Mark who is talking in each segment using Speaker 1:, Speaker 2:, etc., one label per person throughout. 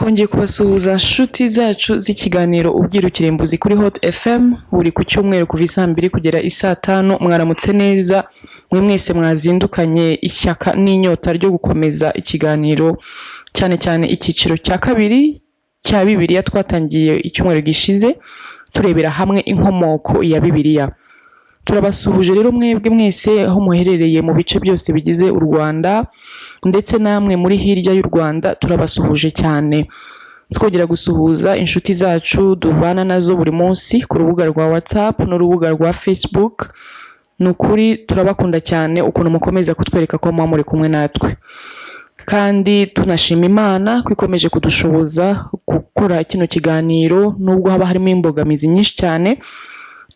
Speaker 1: twongeye kubasuhuza nshuti zacu z'ikiganiro ubwirukirimbuzi kuri Hot FM buri ku cyumweru kuva isaa 2 kugera isaa 5. Mwaramutse neza mwe mwese mwazindukanye ishyaka n'inyota ryo gukomeza ikiganiro cyane cyane ikiciro cya kabiri cya Bibiliya twatangiye icyumweru gishize turebera hamwe inkomoko ya Bibiliya. Turabasuhuje rero mwebwe mwese aho muherereye mu bice byose bigize u Rwanda ndetse namwe muri hirya y'u Rwanda turabasuhuje cyane. Twongera gusuhuza inshuti zacu dubana nazo buri munsi ku rubuga rwa WhatsApp n'urubuga rwa Facebook. Nukuri turabakunda cyane ukuntu mukomeza kutwereka ko muri kumwe natwe. Kandi tunashima Imana ko ikomeje kudushoboza gukora kino kiganiro nubwo haba harimo imbogamizi nyinshi cyane,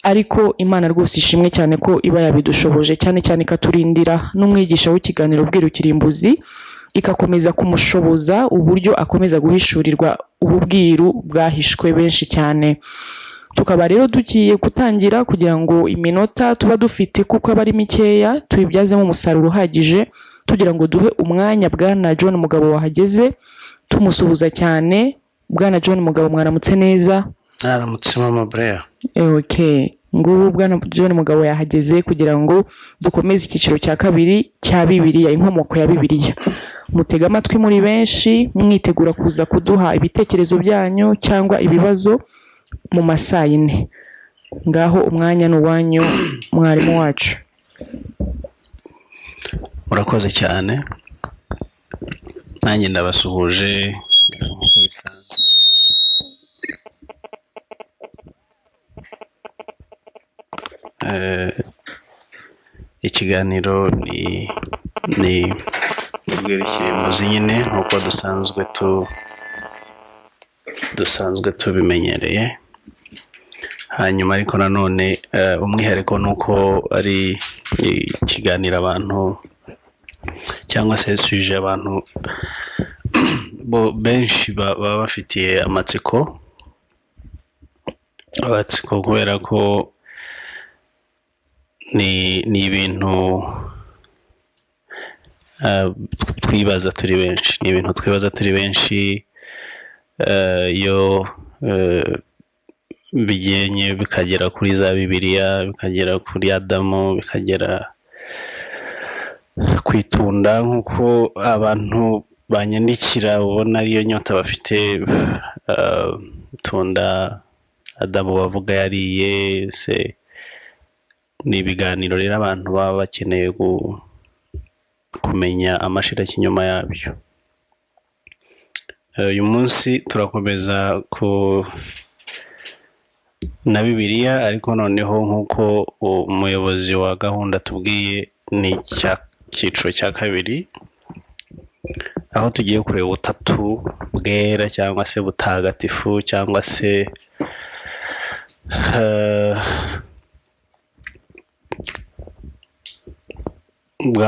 Speaker 1: ariko Imana rwose ishimwe cyane ko iba yabidushoboje, cyane cyane ikaturindira n'umwigisha w'ikiganiro ubwirukirimbuzi ikakomeza kumushoboza uburyo akomeza guhishurirwa ububwiru bwahishwe benshi cyane. Tukaba rero tugiye gutangira kugira ngo iminota tuba dufite kuko aba ari mikeya tuyibyazemo umusaruro uhagije, tugira ngo duhe umwanya Bwana John Mugabo wahageze tumusuhuza cyane. Bwana John Mugabo mwaramutse neza?
Speaker 2: Aramutse mama Brea.
Speaker 1: Okay. Ngubu Bwana John Mugabo yahageze kugira ngo dukomeze ikiciro cya kabiri cya Bibiliya, inkomoko ya Bibiliya. Mutega amatwi muri benshi mwitegura kuza kuduha ibitekerezo byanyu cyangwa ibibazo mu masaa 4. Ngaho umwanya n'uwanyu mwarimu wacu.
Speaker 2: Murakoze cyane. Nanjye ndabasuhuje nk'uko bisanzwe. Ikiganiro ni ubwirukirimbuzi nyine nk'uko dusanzwe tubimenyereye. Hanyuma ariko nanone umwihariko nuko ari ikiganiro abantu cyangwa se suje abantu benshi baba bafitiye amatsiko kubera ko ni ibintu twibaza turi benshi, ni ibintu twibaza turi benshi. Iyo bigenye bikagera kuri za Bibiliya, bikagera kuri Adamu, bikagera kwitunda nk'uko abantu banyandikira ubona ariyo nyota bafite. Tunda Adamu bavuga yariye se. Ni ibiganiro rero abantu baba bakeneye kumenya amashira kinyuma yabyo. Uyu munsi turakomeza na Bibiliya, ariko noneho nk'uko umuyobozi wa gahunda tubwiye ni cyiciro cya kabiri, aho tugiye kureba ubutatu bwera cyangwa se butagatifu cyangwa se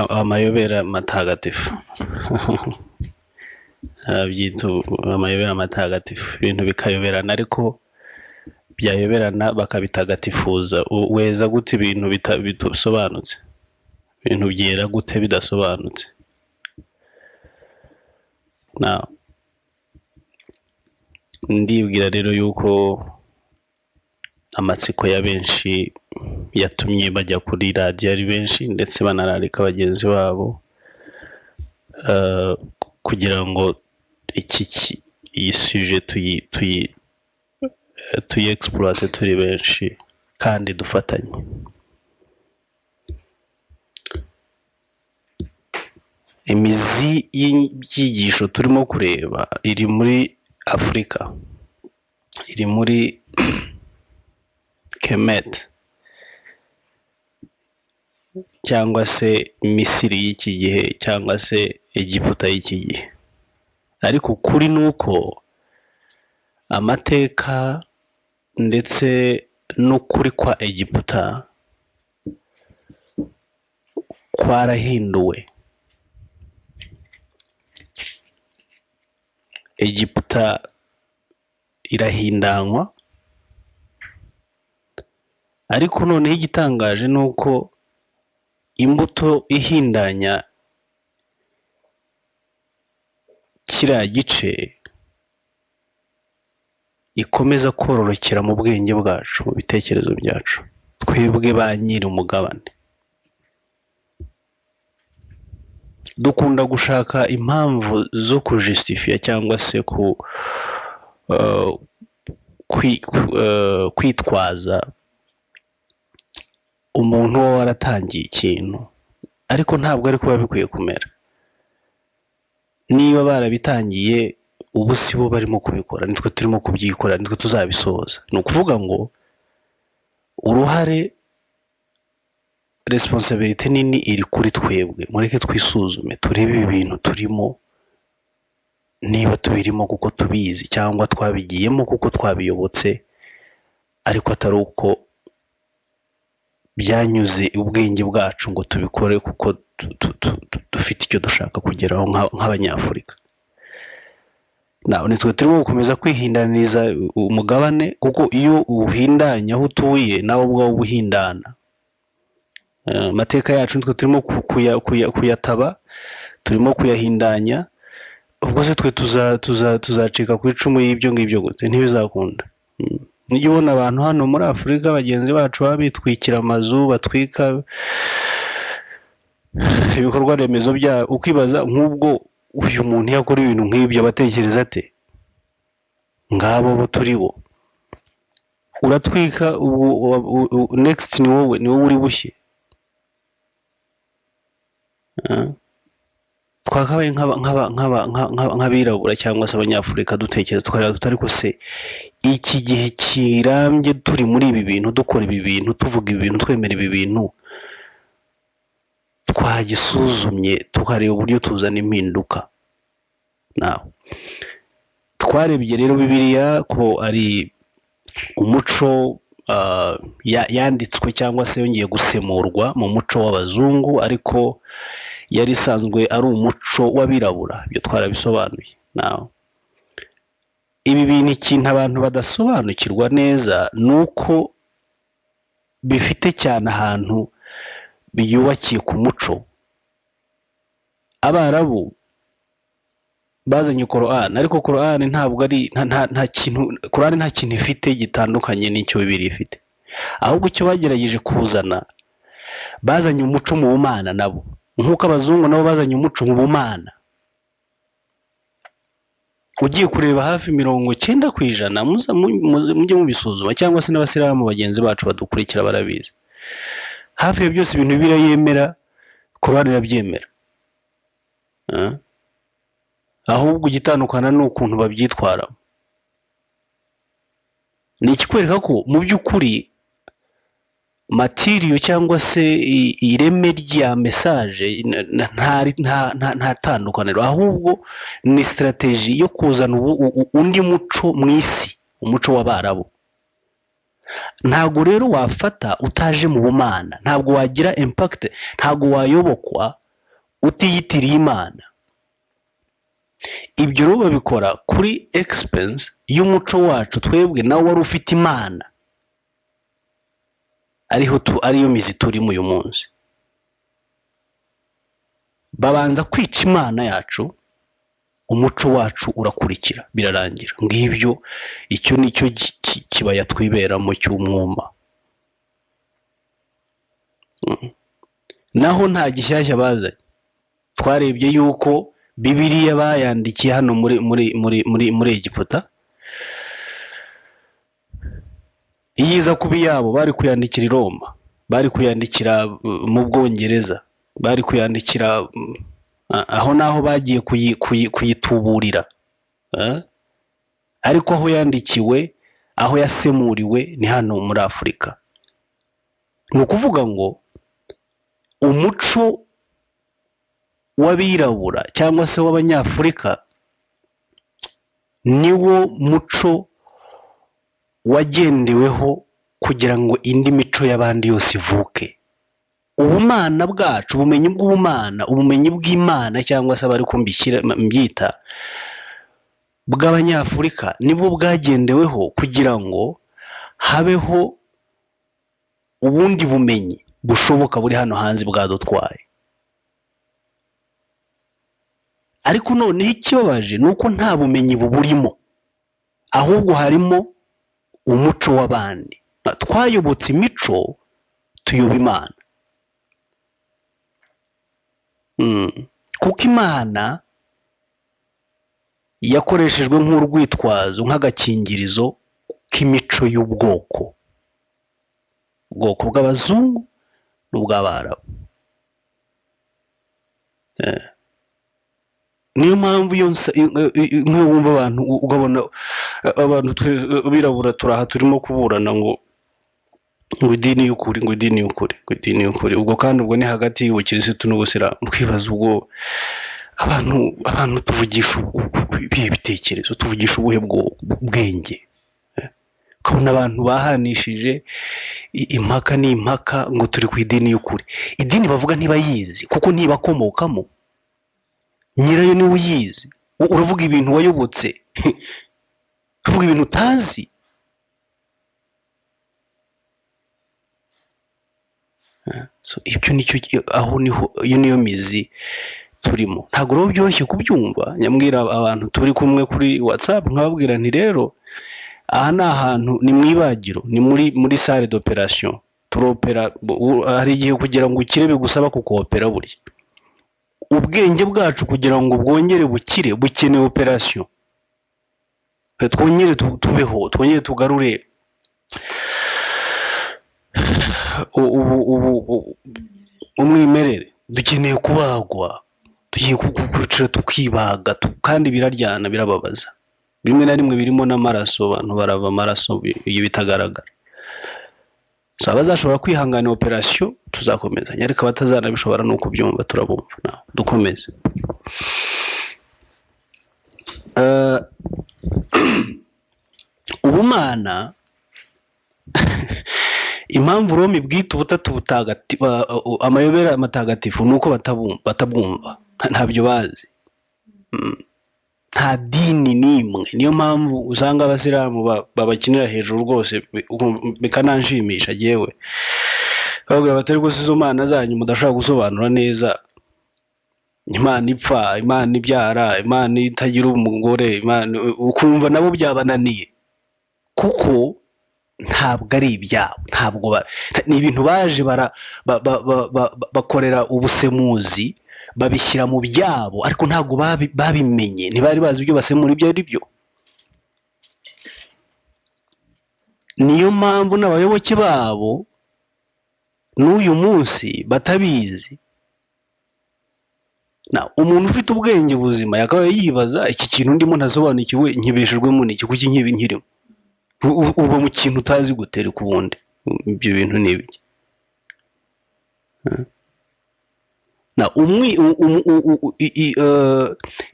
Speaker 2: amayobera matagatifu. Byita amayobera matagatifu, ibintu bikayoberana ariko byayoberana bakabitagatifuza. Weza gute ibintu bidasobanutse, ibintu byera gute bidasobanutse? Ndibwira rero yuko amatsiko ya benshi yatumye bajya kuri radio ari benshi ndetse banararika bagenzi babo kugira ngo iyi sujet tuyi exploite turi benshi kandi dufatanye. Imizi y'ibyigisho turimo kureba iri muri Afrika, iri muri Kemet cyangwa se Misiri y'iki gihe cyangwa se Egiputa y'iki gihe. Ariko kuri nuko amateka ndetse n'ukuri kwa Egiputa kwarahinduwe. Egiputa irahindanywa, ariko noneho igitangaje nuko imbuto ihindanya kiriya gice ikomeza kororokera mu bwenge bwacu, mu bitekerezo byacu, twebwe ba nyiri umugabane. Dukunda gushaka impamvu zo kujustifia cyangwa se kwitwaza umuntu wo waratangiye ikintu, ariko ntabwo ari kuba bikwiye kumera. Niba barabitangiye ubu si bo barimo kubikora, nitwe turimo kubyikora, nitwe tuzabisoza. Ni ukuvuga ngo uruhare, responsibility nini iri kuri twebwe. Mureke twisuzume, turebe ibi bintu turimo, niba tubirimo kuko tubizi cyangwa twabigiyemo kuko twabiyobotse, ariko atari uko byanyuze ubwenge bwacu ngo tubikore kuko dufite icyo dushaka kugeraho nk'abanyafurika. Nitwe turimo gukomeza kwihindaniriza umugabane, kuko iyo uhindanya aho utuye nawe ubwawe ubuhindana. Amateka yacu nitwe turimo kuyataba, turimo kuyahindanya, ubwo se twe tuzacika ku icumu y'ibyo ngibyo gute? Ntibizakunda. Nijya ubona abantu hano muri Afurika bagenzi bacu baba bitwikira amazu, batwika ibikorwa remezo bya, ukibaza nk'ubwo uyu muntu yakora ibintu nk'ibyo abatekereza ate? Ngabo bo turi bo. Uratwika next ni wowe uri bushye. Twakabaye nk'abirabura cyangwa se abanyafurika dutekereza twarira tutari ko se iki gihe kirambye turi muri ibi bintu, dukora ibi bintu, tuvuga ibi bintu, twemera ibi bintu, twagisuzumye tukareba uburyo tuzana impinduka. Twarebye rero Bibiliya ko ari umuco yanditswe cyangwa se yongeye gusemurwa mu muco w'abazungu, ariko yari isanzwe ari umuco w'abirabura. Ibyo twarabisobanuye. Ibi bintu ikintu abantu badasobanukirwa neza nuko bifite cyane ahantu biyubakiye ku muco. Abarabu bazanye Quran, ariko Quran ntabwo ari nta kintu ifite gitandukanye n'icyo Bibiliya ifite. Ahubwo icyo bagerageje kuzana, bazanye umuco mu bumana nabo, nk'uko abazungu nabo bazanye umuco mu bumana. Ugiye kureba hafi 90% mujye mubisuzuma, cyangwa se n'abasilamu bagenzi bacu badukurikira barabizi. Hafi ya byose ibintu Bibiliya yemera, Quran irabyemera. Ahubwo igitandukana n'ukuntu babyitwaramo. Ni ikikwereka ko mu by'ukuri materiyo cyangwa se ireme rya message nta tandukaniro, ahubwo ni strategy yo kuzana undi muco mu isi, umuco w'Abarabu. Ntabwo rero wafata utaje mu bumana, ntabwo wagira impact, ntabwo wayobokwa utiyitiriye Imana. Ibyo rero babikora kuri expense y'umuco wacu twebwe nawe wari ufite Imana, ariyo mizi turimo uyu munsi. Babanza kwica Imana yacu, umuco wacu urakurikira, birarangira. Ngibyo icyo nicyo kibaya twiberamo cy'umwuma. Naho nta gishyashya bazanye. Twarebye yuko Bibiliya bayandikiye hano muri Egiputa, iyiza kubi yabo bari kuyandikira i Roma, bari kuyandikira mu Bwongereza, bari kuyandikira aho naho bagiye kuyituburira. Ariko aho yandikiwe, aho yasemuriwe ni hano muri Afurika. Ni ukuvuga ngo umuco w'abirabura cyangwa se w'abanyafurika niwo muco wagendeweho kugira ngo indi mico y'abandi yose ivuke. Ubumana bwacu, ubumenyi bw'ubumana, ubumenyi bw'Imana cyangwa se abari kumbishyira mbyita bw'abanyafurika, nibo bwagendeweho kugira ngo habeho ubundi bumenyi bushoboka buri hano hanze bwadutwaye. Ariko noneho ikibabaje nuko nta bumenyi buburimo, ahubwo harimo umuco w'abandi. Twayobotse imico tuyoba Imana. Kuko Imana yakoreshejwe nk'urwitwazo, nk'agakingirizo k'imico y'ubwoko, ubwoko bw'abazungu n'ubw'abarabu. Niyo mpamvu nk'iyo wumva abantu ugabona abantu birabura turaha turimo kuburana ngo idini y'ukuri, ngo idini y'ukuri, ngo idini y'ukuri. Ubwo kandi ubwo ni hagati y'ubukirisitu n'ubusiramu. Kwibaza ubwo abantu tuvugisha ibihe bitekerezo, tuvugisha ubuhe bwenge. Ukabona abantu bahanishije impaka n'impaka ngo turi ku idini y'ukuri. Idini bavuga ntibayizi kuko ntibakomokamo, nyirayo niwe uyizi. Uravuga ibintu wayobotse, uvuga ibintu utazi. So ibyo nicyo, aho niho, iyo niyo mizi turimo. Ntabwo rero byoroshye kubyumva. Nyambwira abantu turi kumwe kuri WhatsApp nkababwira nti rero aha ni ahantu, ni mu ibagiro, ni muri salle d'operation turopera. Hari igihe kugira ngo ukire bigusaba kukoopera. Burya ubwenge bwacu kugira ngo bwongere bukire bukeneye operation. Twongere tubeho, twongere tugarure umwimerere. Dukeneye kubagwa, tugiye kwicara tukibaga, kandi biraryana, birababaza. Bimwe na rimwe birimo n'amaraso, abantu barava amaraso bitagaragara. So abazashobora kwihangana operation tuzakomezanya, ariko abatazanabishobora no kubyumva turabumva. Dukomeze. Ubumana, impamvu Roma ibwita ubutatu butagatifu, amayobera matagatifu, nuko batabwumva, ntabyo bazi. Nta dini n'imwe. Niyo mpamvu usanga abasilamu babakinira hejuru rwose, bikananshimisha jewe. Bavuga batari rwose izo mana zanyu mudashobora gusobanura neza. Imana ipfa, Imana ibyara, Imana itagira umugore, Imana, ukumva nabo byabananiye kuko ntabwo ari ibyabo. Ntabwo ni ibintu baje bakorera ubusemuzi, babishyira mu byabo, ariko ntabwo babimenye. Ntibari bazi ibyo basemura ibyo ari byo. Niyo mpamvu n'abayoboke babo n'uyu munsi batabizi. Umuntu ufite ubwenge buzima yakabaye yibaza, iki kintu ndimo ntasobanukiwe, nkibeshejwemo n'iki, kuki nkibi nkirimo? Uba mu kintu utazi gutera ku wundi. Ibyo bintu ni ibiki?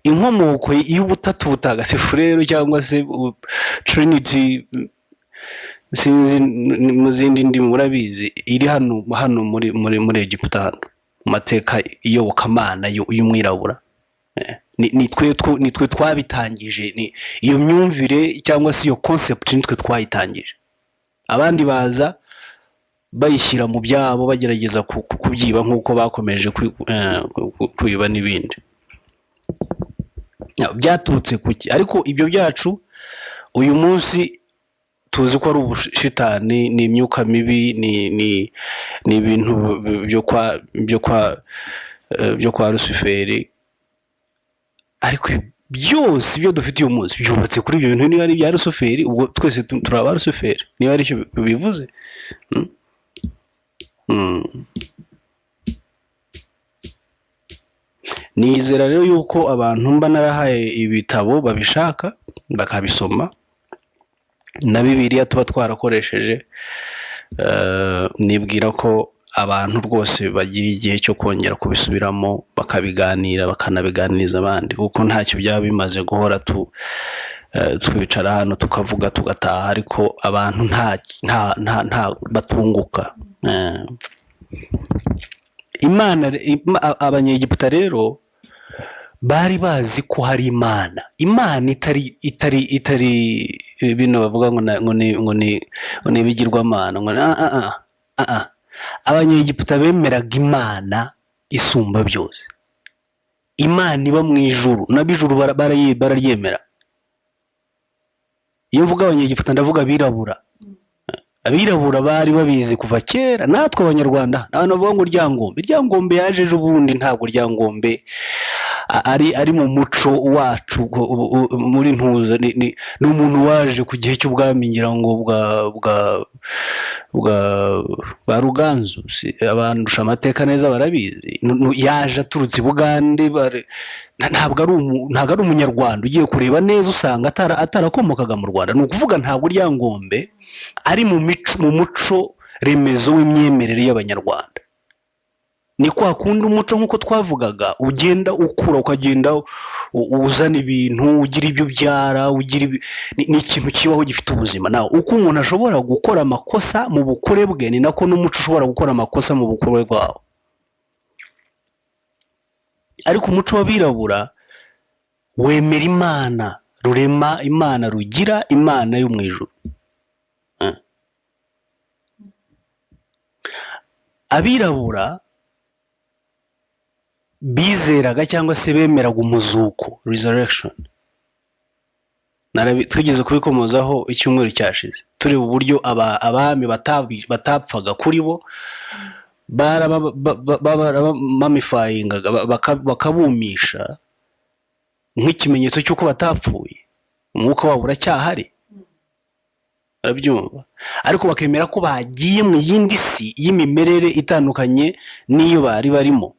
Speaker 2: Inkomoko y'ubutatu butagatifu rero, cyangwa se Trinity, sinzi mu zindi ndimi murabizi, iri hano muri Egiputa, hano mu mateka iyobokamana y'umwirabura. Nitwe twabitangije, iyo myumvire cyangwa se iyo concept nitwe twayitangije. Abandi baza bayishyira mu byabo, bagerageza kubyiba nk'uko bakomeje kwiba n'ibindi. Byaturutse kuki? Ariko ibyo byacu uyu munsi tuzi ko ari ubushitani, ni imyuka mibi, ni ibintu byo kwa Luciferi. Ariko byose ibyo dufite uyu munsi byubatse kuri ibyo bintu. Niba ari ibya Luciferi, ubwo twese turi aba Luciferi, niba ari cyo bivuze. Nizera rero yuko abantu mba narahaye ibitabo babishaka bakabisoma, na Bibiliya tuba twarakoresheje. Nibwira ko abantu rwose bagira igihe cyo kongera kubisubiramo, bakabiganira, bakanabiganiriza abandi, kuko ntacyo byaba bimaze guhora twicara hano tukavuga tugataha, ariko abantu nta batunguka. Imana, abanyegiputa rero bari bazi ko hari Imana itari bino bavuga ngo ni ibigirwamana. Abanyegiputa bemeraga Imana isumba byose, Imana iba mu ijuru, n'ab'ijuru bararyemera. Iyo mvuga abanyegiputa ndavuga abirabura, abirabura bari babizi kuva kera, natwe abanyarwanda abantu bavuga ngo ryangombe yaje ejo bundi, ntabwo ryangombe ari mu muco wacu muri ntuza, ni umuntu waje ku gihe cy'ubwami ngira ngo bwa Ruganzu, abandusha amateka neza barabizi, yaje aturutse i Bugande, ntabwo ari umunyarwanda ugiye kureba neza usanga atarakomokaga mu Rwanda. Ni ukuvuga ntabwo ryangombe ari mu muco remezo w'imyemerere y'abanyarwanda. Ni kwa kundi umuco nk'uko twavugaga ugenda ukura, ukagenda uzana ibintu, ugira ibyo ubyara, ni ikintu kibaho gifite ubuzima. Nawe uko umuntu ashobora gukora amakosa mu bukure bwe, ni nako n'umuco ushobora gukora amakosa mu bukure bwawo. Ariko umuco w'abirabura wemera Imana rurema, Imana rugira, Imana yo mu ijuru. Abirabura bizeraga cyangwa se bemeraga umuzuko, resurrection. Twigeze kubikomozaho icyumweru cyashize tureba uburyo abami batapfaga kuri bo, baramamifayingaga bakabumisha nk'ikimenyetso cy'uko batapfuye, umwuka wabo uracyahari, arabyumva, ariko bakemera ko bagiye mu yindi si y'imimerere itandukanye n'iyo bari barimo,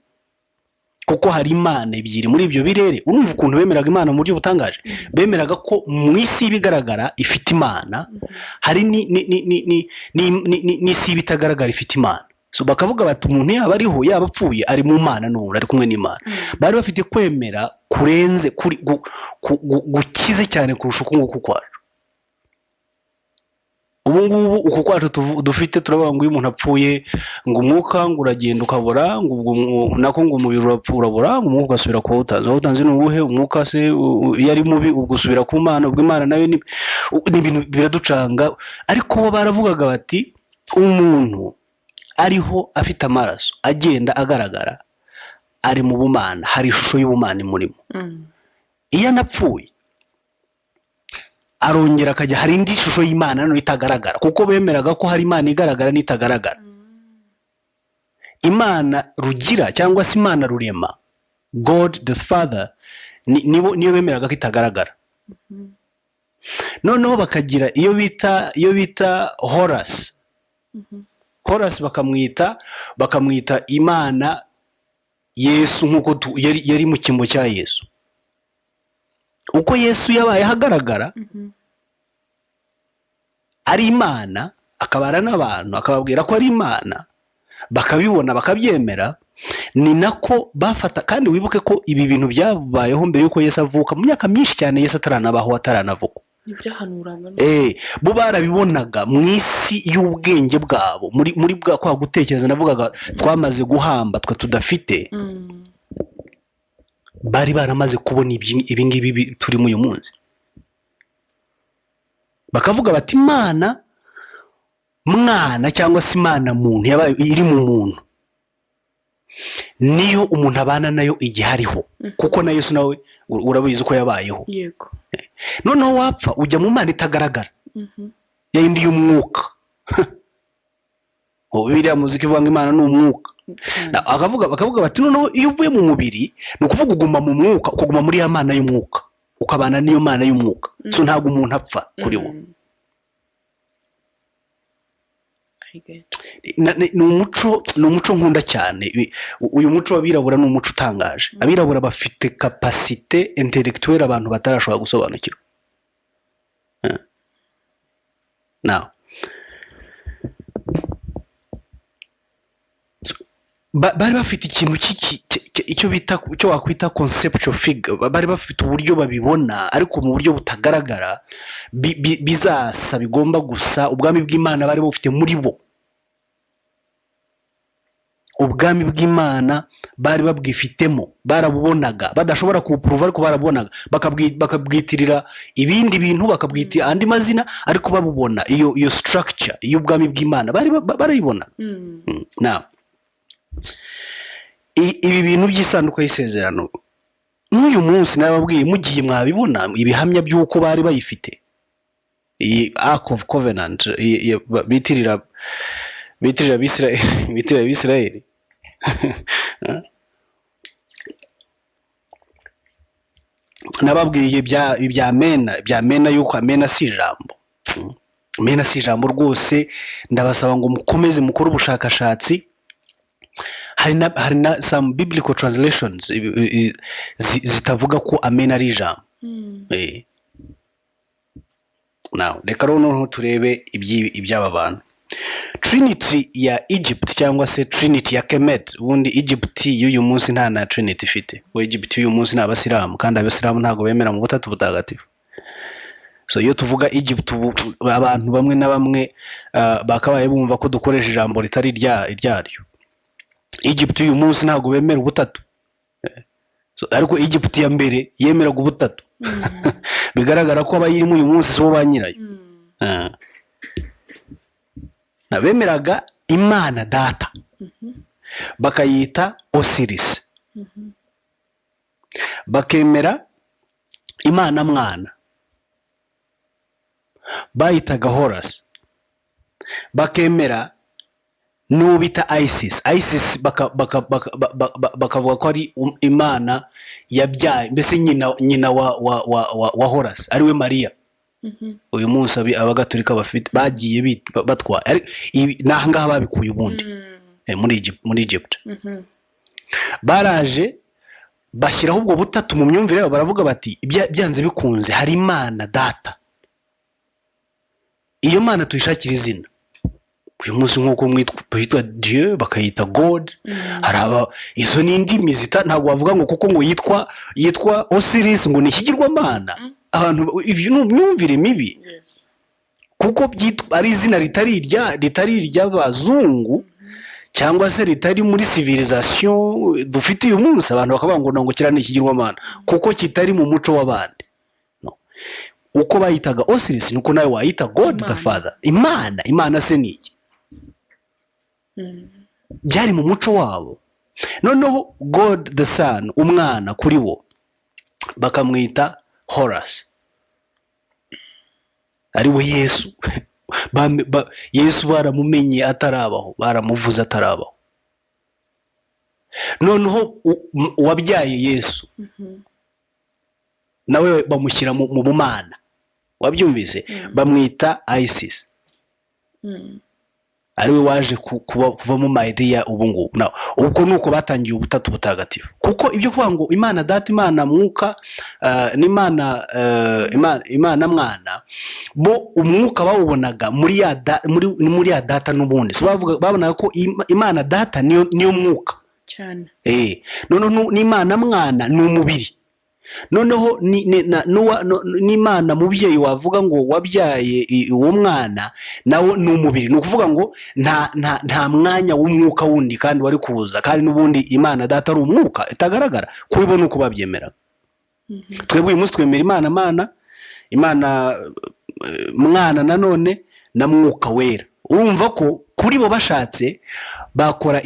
Speaker 2: kuko hari Imana ebyiri muri ibyo birere. Urumva ukuntu bemeraga Imana mu buryo butangaje. Bemeraga ko mu isi bigaragara ifite Imana, hari n'isi bitagaragara ifite Imana. So bakavuga bati umuntu yaba ariho yaba apfuye ari mu Mana n'umuntu ari kumwe n'Imana. Bari bafite kwemera kurenze gukize cyane kurusha uko nguko kwacu. Ubu ngubu uko kwacu dufite turavuga ngo iyo umuntu apfuye ngo umwuka ngo uragenda ukabura, ngo nako ngo umubiri urabura, ngo umwuka ugasubira ku utanze n'ubuhe umwuka se yari mubi ubwo usubira ku Mana, ubwo Imana nayo ni ibintu biraducanga. Ariko bo baravugaga bati umuntu ariho afite amaraso agenda agaragara ari mu bumana, hari ishusho y'ubumana imurimo. Iyo anapfuye arongera akajya, hari indi shusho y'Imana nano itagaragara, kuko bemeraga ko hari Imana igaragara n'itagaragara. Imana rugira cyangwa se Imana rurema, God the Father, niyo bemeraga ko itagaragara. Noneho bakagira iyo bita Horus. Horus bakamwita Imana Yesu, nk'uko yari mu cyimbo cya Yesu. Uko Yesu yabaye ahagaragara ari Imana, akabara n'abantu akababwira ko ari Imana, bakabibona bakabyemera, ni nako bafata. Kandi wibuke ko ibi bintu byabayeho mbere yuko Yesu avuka, mu myaka myinshi cyane Yesu ataranabaho, ataranavuka. Bo barabibonaga mu isi y'ubwenge bwabo, muri bwa kwa gutekereza navugaga twamaze guhamba twe tudafite. Bari baramaze kubona ibi ngibi turimo uyu munsi, bakavuga bati Imana mwana cyangwa se Imana muntu yabaye iri mu muntu, niyo umuntu abana nayo igihe ariho, kuko na Yesu nawe urabizi uko yabayeho.
Speaker 1: Yego.
Speaker 2: Noneho wapfa ujya mu Mana itagaragara, yindi y'umwuka. Biriya muziki ivuga ngo Imana ni umwuka. Bakavuga bati noneho iyo uvuye mu mubiri ni ukuvuga uguma mu mwuka, ukaguma muri ya Mana y'umwuka, ukabana n'iyo Mana y'umwuka. So ntabwo umuntu apfa kuri bo. Ni umuco nkunda cyane. Uyu muco w'abirabura ni umuco utangaje. Abirabura bafite kapasite intellectuelle abantu batarashobora gusobanukirwa. Now bari bafite ikintu icyo wakwita conceptual figure. Bari bafite uburyo babibona, ariko mu buryo butagaragara, bizasa, bigomba gusa. Ubwami bw'Imana bari bufite muri bo, ubwami bw'Imana bari babwifitemo, barabubonaga, badashobora kubuprova ariko barabubonaga, bakabwitirira ibindi bintu, bakabwita andi mazina, ariko babubona iyo structure y'ubwami bw'Imana barayibona. Now ibi bintu by'isanduku y'isezerano n'uyu munsi nababwiye, mugiye mwabibona ibihamya by'uko bari bayifite. iyi Ark of Covenant bitirira Abisirayeli nababwiye ibya mena yuko amena si ijambo. Mena si ijambo rwose, ndabasaba ngo mukomeze mukore ubushakashatsi. Hari na some biblical translations zitavuga ko amena ari ijambo. Now reka noneho turebe iby'aba bantu. Trinity ya Egypt cyangwa se Trinity ya Kemet. Ubundi Egypt y'uyu munsi nta na Trinity ifite. Egypt y'uyu munsi ni Abasilamu, kandi Abasilamu ntago bemera mu butatu butagatifu. So iyo tuvuga Egypt abantu bamwe na bamwe bakabaye bumva ko dukoresha ijambo ritari iryaryo. Egypt y'uyu munsi ntago bemera ubutatu. So ariko Egypt ya mbere yemeraga ubutatu. Bigaragara ko abayirimo uyu munsi so banyirayo. Bemeraga Imana Data, bakayita Osiris. Bakemera Imana Mwana, bayitaga Horus. Bakemera n'ubita Isis. Isis bakavuga ko ari Imana yabyaye, mbese nyina wa Horus ariwe Mariya. Uyu munsi abagatolika bafite bagiye batwara nahangaha babikuye ubundi muri Egypt. Baraje bashyiraho ubwo butatu mu myumvire yabo, baravuga bati byanze bikunze hari Imana Data. Iyo Mana tuyishakira izina. Uyu munsi nk'uko mwitwa Dieu bakayita God. Haraba izo n'indimi ntabwo bavuga ngo kuko ngo yitwa Osiris ngo nikigirwamana. Abantu ibyo myumvire mibi. Kuko ari izina ritari iry'abazungu cyangwa se ritari muri civilisation dufite uyu munsi. Abantu bakavuga ngo nongokira n'ikigirwamana kuko kitari mu muco w'abandi. Uko bayitaga Osiris nuko nawe wayita God the Father. Imana se ni iki? Byari mu muco wabo. Noneho God the Son, umwana kuri bo bakamwita Horus, ariwe Yesu. Yesu baramumenye atarabaho, baramuvuze atarabaho. Noneho wabyaye Yesu nawe bamushyira mu bumana. Wabyumvise? Bamwita Isis, ariwe waje kuva mu Mariya ubu ngubu. Ubwo nuko batangiye ubutatu butagatifu. Kuko ibyo kuvuga ngo Imana Data, Imana Mwuka, n'Imana Mwana, bo umwuka bawubonaga muri ya Data n'ubundi. So babonaga ko Imana Data niyo mwuka cyane. Noneho n'Imana Mwana ni umubiri. Noneho n'Imana mubyeyi wavuga ngo wabyaye uwo mwana nawo ni umubiri. Ni ukuvuga ngo nta mwanya w'umwuka wundi kandi wari kuza, kandi n'ubundi Imana Data ari umwuka itagaragara. Kuri bo nuko babyemera. Twebwe uyu munsi twemera Imana Mana, Imana Mwana nanone na Mwuka Wera. Urumva ko kuri bo bashatse bakora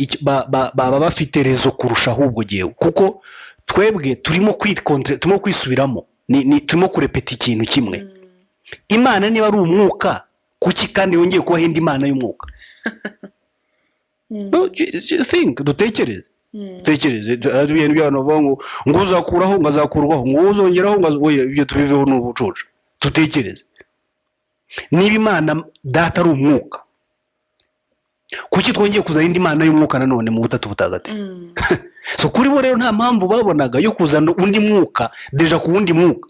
Speaker 2: baba bafite rezo kurusha ahubwo giyewe, kuko twebwe turimo kwisubiramo, turimo kurepeta ikintu kimwe. Imana niba ari umwuka, kuki kandi yongeye kubaho indi Imana y'umwuka? Dutekereze. Ibintu by'abantu bavuga ngo uzakuraho ngazakurwaho, ngo uzongeraho ibyo tubiveho n'ubucucu. Dutekereze. Niba Imana Data ari umwuka, kuki twongeye kuzana indi Imana y'umwuka nanone mu butatu butagatifu? So kuri bo rero nta mpamvu babonaga yo kuzana undi mwuka deja ku wundi mwuka.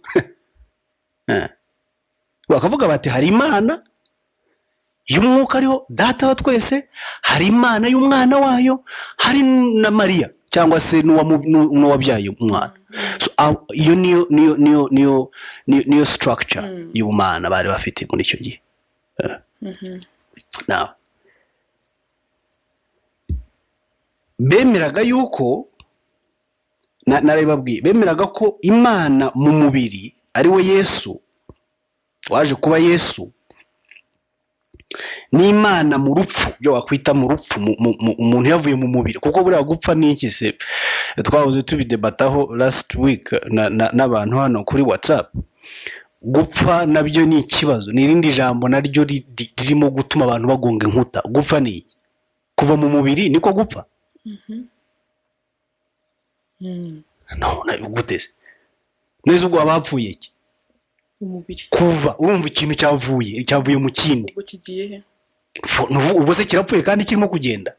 Speaker 2: Bakavuga bati hari Imana y'umwuka ariho Data wa twese, hari Imana y'umwana wayo, hari na Mariya cyangwa se n'uwabyaye umwana. So iyo niyo structure y'ubumana bari bafite muri icyo gihe. Now bemeraga yuko narabibabwiye, bemeraga ko Imana mu mubiri ari we Yesu waje kuba Yesu, n'Imana mu rupfu, byo wakwita mu rupfu, umuntu yavuye mu mubiri. Kuko buriya gupfa ni iki se? Twahoze tubidebataho last week n'abantu hano kuri WhatsApp. gupfa nabyo ni ikibazo, ni irindi jambo naryo ririmo gutuma abantu bagonga inkuta. Gupfa ni iki? Kuva mu mubiri niko gupfa? No, gutese neza ubwo abapfuye iki?
Speaker 1: Umubiri
Speaker 2: kuva, urumva ikintu cyavuye mu kindi,
Speaker 1: ubwo kigiye he?
Speaker 2: ubwo se kirapfuye kandi kirimo kugenda.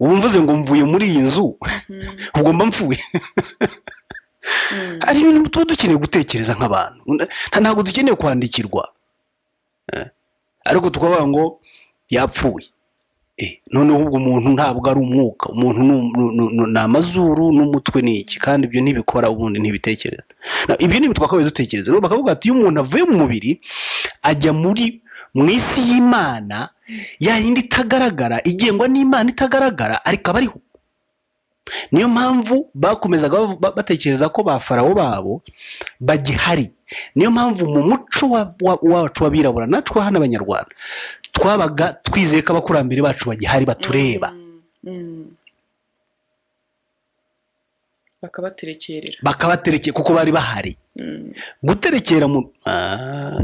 Speaker 2: Ubu mvuze ngo mvuye muri iyi nzu ubwo mba mpfuye. Ari ibintu tuba dukeneye gutekereza nk'abantu, ntabwo dukeneye kwandikirwa, ariko tukavuga ngo yapfuye. Noneho ubwo umuntu ntabwo ari umwuka, umuntu ni amazuru n'umutwe ni iki, kandi ibyo ntibikora ubundi ntibitekereza. Ibyo ni twakabaye dutekereza. Rero bakavuga ati iyo umuntu avuye mu mubiri ajya mu isi y'Imana, ya yindi itagaragara, igengwa n'Imana itagaragara, ariko aba ariho. Niyo mpamvu bakomezaga batekereza ko ba farawo babo bagihari. Niyo mpamvu mu muco wacu w'abirabura natwe hano abanyarwanda twabaga twizeye ko abakurambere bacu bagihari batureba, bakabaterekera kuko bari bahari. Guterekera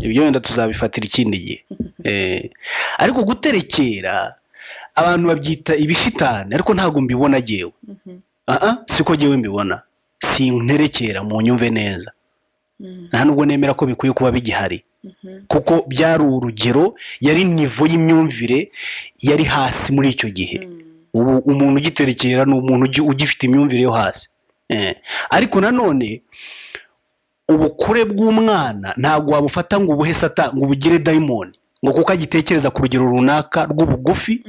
Speaker 2: ibyo wenda tuzabifatira ikindi gihe, ariko guterekera abantu babyita ibishitani, ariko ntabwo mbibona jewe. Siko jewe mbibona, sinterekera mu nyumve neza. Nta nubwo nemera ko bikwiye kuba bigihari, kuko byari urugero, yari nivo y'imyumvire yari hasi muri icyo gihe. Ubu umuntu ugiterekera ni umuntu ugifite imyumvire yo hasi. Ariko nanone ubukure bw'umwana ntabwo wabufata ngo ubuhe Satani, ngo ubugire dayimoni, ngo kuko agitekereza ku rugero runaka rw'ubugufi,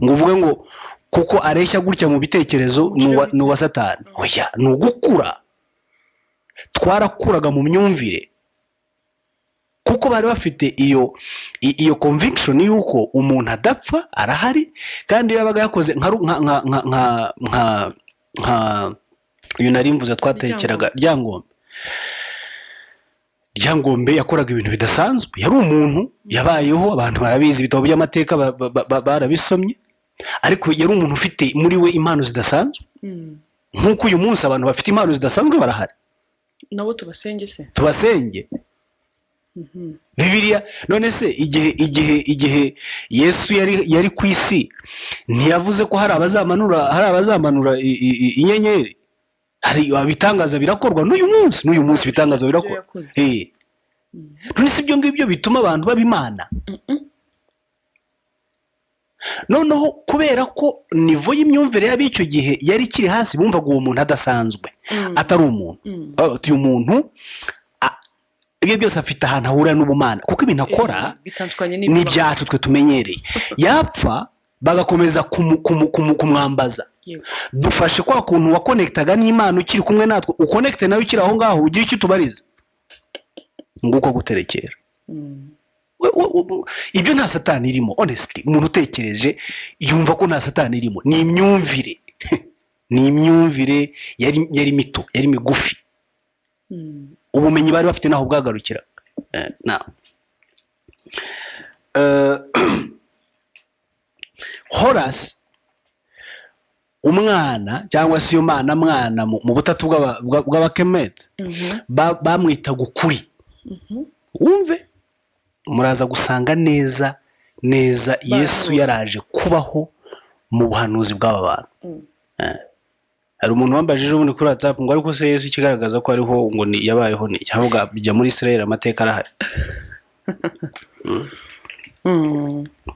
Speaker 2: ngo uvuge ngo kuko areshya gutya mu bitekerezo ni uwa Satani. Oya, ni ugukura. Twarakuraga mu myumvire kuko bari bafite iyo conviction yuko umuntu adapfa, arahari, kandi yabaga yakoze nka uyu nari mvuze twatekeraga Ryangombe yakoraga ibintu bidasanzwe. Yari umuntu yabayeho, abantu barabizi, ibitabo by'amateka barabisomye, ariko yari umuntu ufite muri we impano zidasanzwe. Nk'uko uyu munsi abantu bafite impano zidasanzwe barahari,
Speaker 1: nabo tubasenge se,
Speaker 2: tubasenge. Bibiliya none se igihe Yesu yari ku isi ntiyavuze ko hari abazamanura inyenyeri? Hari abitangaza birakorwa n'uyu munsi bitangaza birakorwa. None si ibyo ngibyo bituma abantu babimana? Noneho kubera ko nivo y'imyumvire y'ab'icyo gihe yari ikiri hasi, bumvaga uwo muntu adasanzwe, atari umuntu. Uyu muntu ibyo byose afite ahantu ahurira n'ubumana, kuko ibintu akora ni ibyacu twe tumenyereye. Yapfa bagakomeza kumwambaza. Dufashe kwa kuntu wakonektaga n'Imana ukiri kumwe natwe, ukonekte nawe ukiri aho ngaho, ugira icyo tubariza. Nguko guterekera. Ibyo nta Satani irimo, honestly. Umuntu utekereje yumva ko nta Satani irimo. Ni imyumvire. Ni imyumvire yari mito, yari migufi. Ubumenyi bari bafite naho bwagarukira. Horace, umwana cyangwa se umwana mu butatu bw'abakemete, bamwitaga ukuri. Wumve, muraza gusanga neza Yesu yaraje kubaho mu buhanuzi bw'aba bantu. Hari umuntu wambajije ubundi kuri WhatsApp ngo ariko se Yesu ikigaragaza ko ariho ngo yabayeho ni cyangwa bijya muri Israel amateka arahari.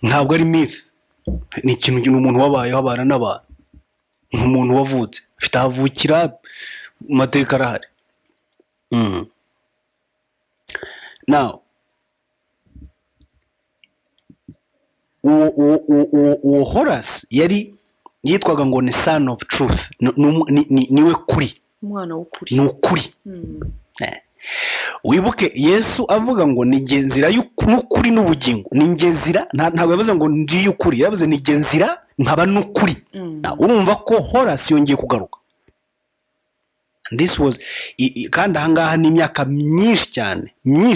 Speaker 2: Ntabwo ari myth, ni ikintu umuntu wabayeho abana n'abantu, nk'umuntu wavutse afite ahavukira, amateka arahari. Now uwo Horace yitwaga ngo ni son of truth, niwe kuri,
Speaker 1: umwana w'ukuri,
Speaker 2: ni ukuri. Wibuke Yesu avuga ngo ni nzira y'ukuri n'ubugingo. Ni nzira, ntabwo yavuze ngo ndi y'ukuri, yavuze ni nzira nkaba n'ukuri. Urumva ko Horace yongeye kugaruka. This was kandi ahangaha ni imyaka myinshi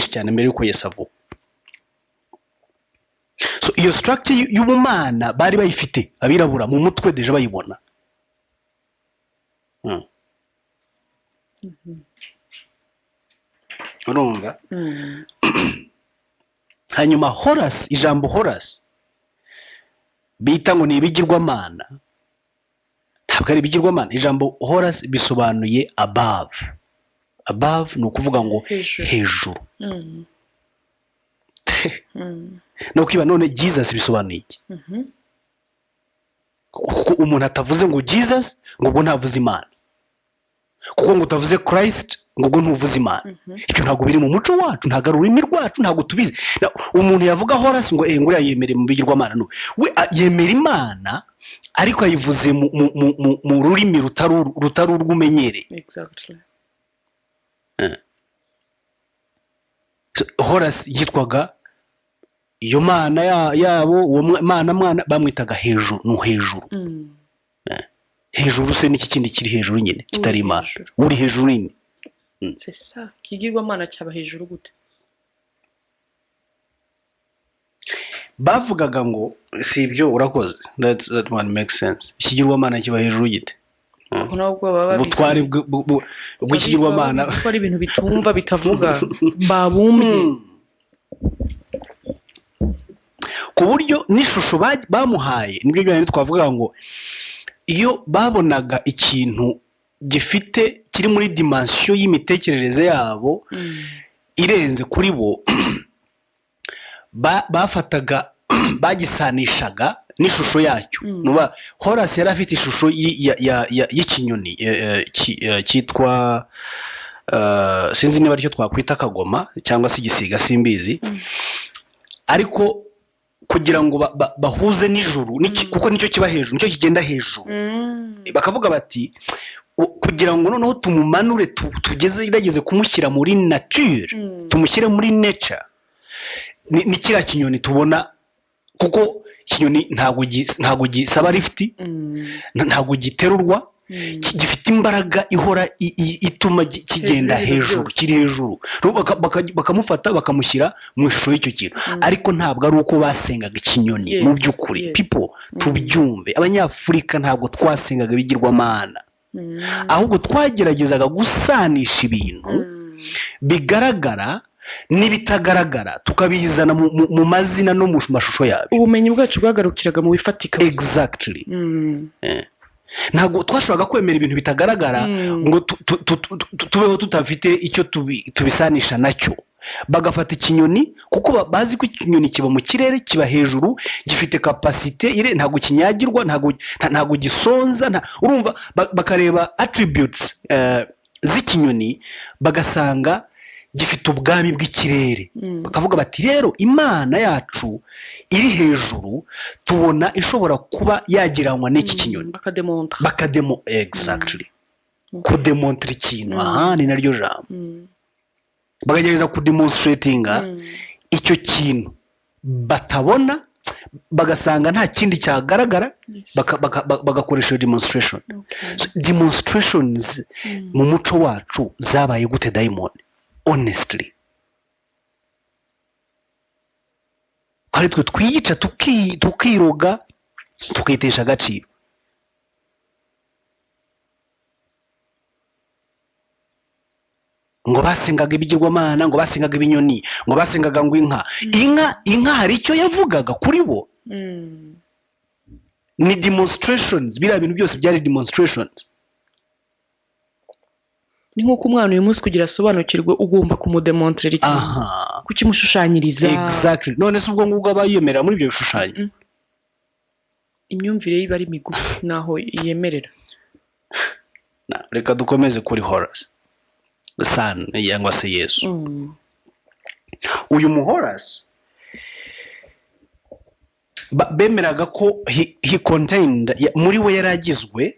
Speaker 2: cyane mbere yuko Yesu avuga. So iyo structure y'ubumana bari bayifite abirabura mu mutwe deje bayibona. urumva. Hanyuma Horus, ijambo Horus bita ngo ni ibigirwamana, ntabwo ari ibigirwamana. Ijambo Horus bisobanuye above. Above ni ukuvuga ngo hejuru. No kwiba none Jesus bisobanuye iki? Kuko umuntu atavuze ngo Jesus ngo ubwo ntavuze Imana, kuko ngo utavuze Christ ngo ubwo ntuvuze Imana. Icyo ntabwo biri mu muco wacu, ntabwo ari ururimi rwacu, ntabwo tubizi. Umuntu yavuga Horus ngo nguriya yemereye mu bigirwamana, no we yemera Imana ariko ayivuze mu rurimi rutari urw'umenyereye.
Speaker 1: Exactly.
Speaker 2: Horus yitwaga iyo mana yabo, uwo mwana bamwitaga hejuru, no hejuru. Hejuru se n'iki kindi kiri hejuru nyine kitari Imana, uri hejuru nyine.
Speaker 1: C'est ça, ikigirwamana cyaba hejuru gute?
Speaker 2: Bavugaga ngo si ibyo, urakoze, that one makes sense. Ikigirwamana kiba hejuru gite? Ubutwari bw'ikigirwamana
Speaker 1: ko ari ibintu bitumva bitavuga babumbye,
Speaker 2: ku buryo n'ishusho bamuhaye. Nibyo byane twavuga ngo iyo babonaga ikintu gifite kiri muri dimension y'imitekerereze yabo irenze kuri bo, bafataga bagisanishaga n'ishusho yacyo. Nuba Horus yari afite ishusho y'ikinyoni cyitwa sinzi niba aricyo twakwita akagoma cyangwa se igisiga, simbizi. Ariko kugira ngo bahuze n'ijuru, kuko nicyo kiba hejuru, nicyo kigenda hejuru, bakavuga bati kugira ngo noneho tumumanure tugeze kumushyira muri nature, tumushyire muri nature, ni kiriya kinyoni tubona. Kuko ikinyoni ntabwo gisaba lifti, ntabwo giterurwa, gifite imbaraga ihora ituma kigenda hejuru, kiri hejuru. Bakamufata bakamushyira mu ishusho y'icyo kintu. Ariko ntabwo ari uko basengaga ikinyoni mu by'ukuri. People tubyumve, abanyafurika ntabwo twasengaga ibigirwamana, ahubwo twageragezaga gusanisha ibintu bigaragara n'ibitagaragara, tukabizana mu mazina no mu mashusho yabo.
Speaker 1: Ubumenyi bwacu bwagarukiraga mu bifatika.
Speaker 2: Exactly. Ntabwo twashoboraga kwemera ibintu bitagaragara ngo tubeho tutafite icyo tubisanisha nacyo. Bagafata ikinyoni kuko bazi ko ikinyoni kiba mu kirere, kiba hejuru, gifite kapasite, ntabwo kinyagirwa, ntabwo gisonza, urumva. Bakareba attributes z'ikinyoni bagasanga gifite ubwami bw'ikirere. Bakavuga bati rero Imana yacu iri hejuru, tubona ishobora kuba yagiranwa n'iki kinyoni. Exactly. Kudemontra ikintu, ni naryo jambo. Bakagerageza kudemonstratinga icyo kintu batabona, bagasanga nta kindi cyagaragara, bagakoresha demonstration. So demonstrations mu muco wacu zabaye gute diamond? Honestly, hari twe twiyica tukiroga tukitesha agaciro. Ngo basengaga ibigirwamana, ngo basengaga ibinyoni, ngo basengaga ngo inka hari icyo yavugaga kuri bo. Ni demonstrations, biriya bintu byose byari demonstrations.
Speaker 1: Ni nk'uko umwana uyu munsi kugira asobanukirwe ugomba kumudemontrera ikintu, kukimushushanyiriza.
Speaker 2: Exactly. None se ubwo ngubwo abayemera muri ibyo bishushanyo,
Speaker 1: imyumvire yiba ari migufi naho yemerera.
Speaker 2: Reka dukomeze kuri Horus, Sun cyangwa se Yesu. Uyu mu Horus bemeraga ko he contained, muri we yaragizwe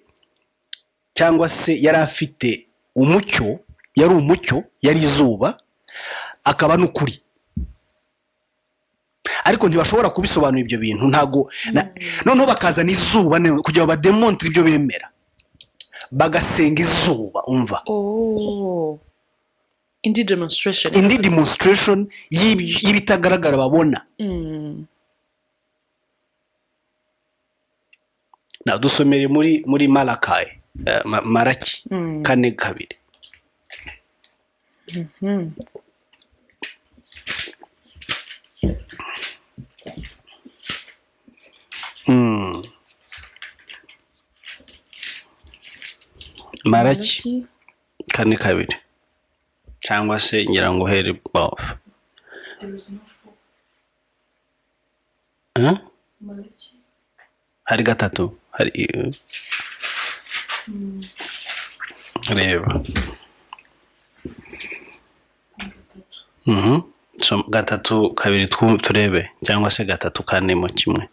Speaker 2: cyangwa se yari afite umucyo, yari umucyo, yari izuba, akaba n'ukuri. Ariko ntibashobora kubisobanura ibyo bintu, ntago noneho bakazana izuba kugira ngo bademontre ibyo bemera, bagasenga izuba. Umva,
Speaker 1: indi
Speaker 2: demonstration y'ibitagaragara babona. Na dusomere muri Malaki 4:2. Malaki kane kabiri cyangwa se ngira ngo here both. Hari gatatu hari reba so gatatu kabiri turebe cyangwa se gatatu kane mu kimwe.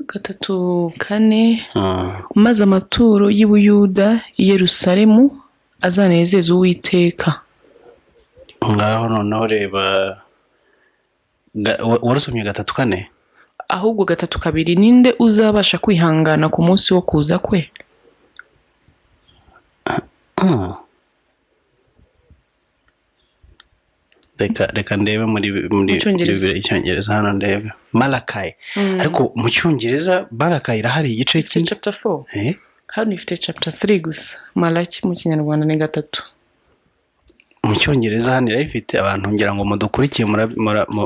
Speaker 1: Gatatu kane maze amaturo y'Ubuyuda i Yerusalemu azanezeza Uwiteka.
Speaker 2: Ngaho noneho reba warusomye gatatu kane,
Speaker 1: ahubwo gatatu kabiri ninde uzabasha kwihangana ku munsi wo kuza kwe?
Speaker 2: Reka ndebe muri Icyongereza hano ndebe Malaki, ariko mu Cyongereza Malaki irahari igice kimwe
Speaker 1: chapter 4. Hano ifite chapter 3 gusa. Malaki mu Kinyarwanda ni gatatu.
Speaker 2: Mu Cyongereza hano irafite abantu ngira ngo mudukurikiye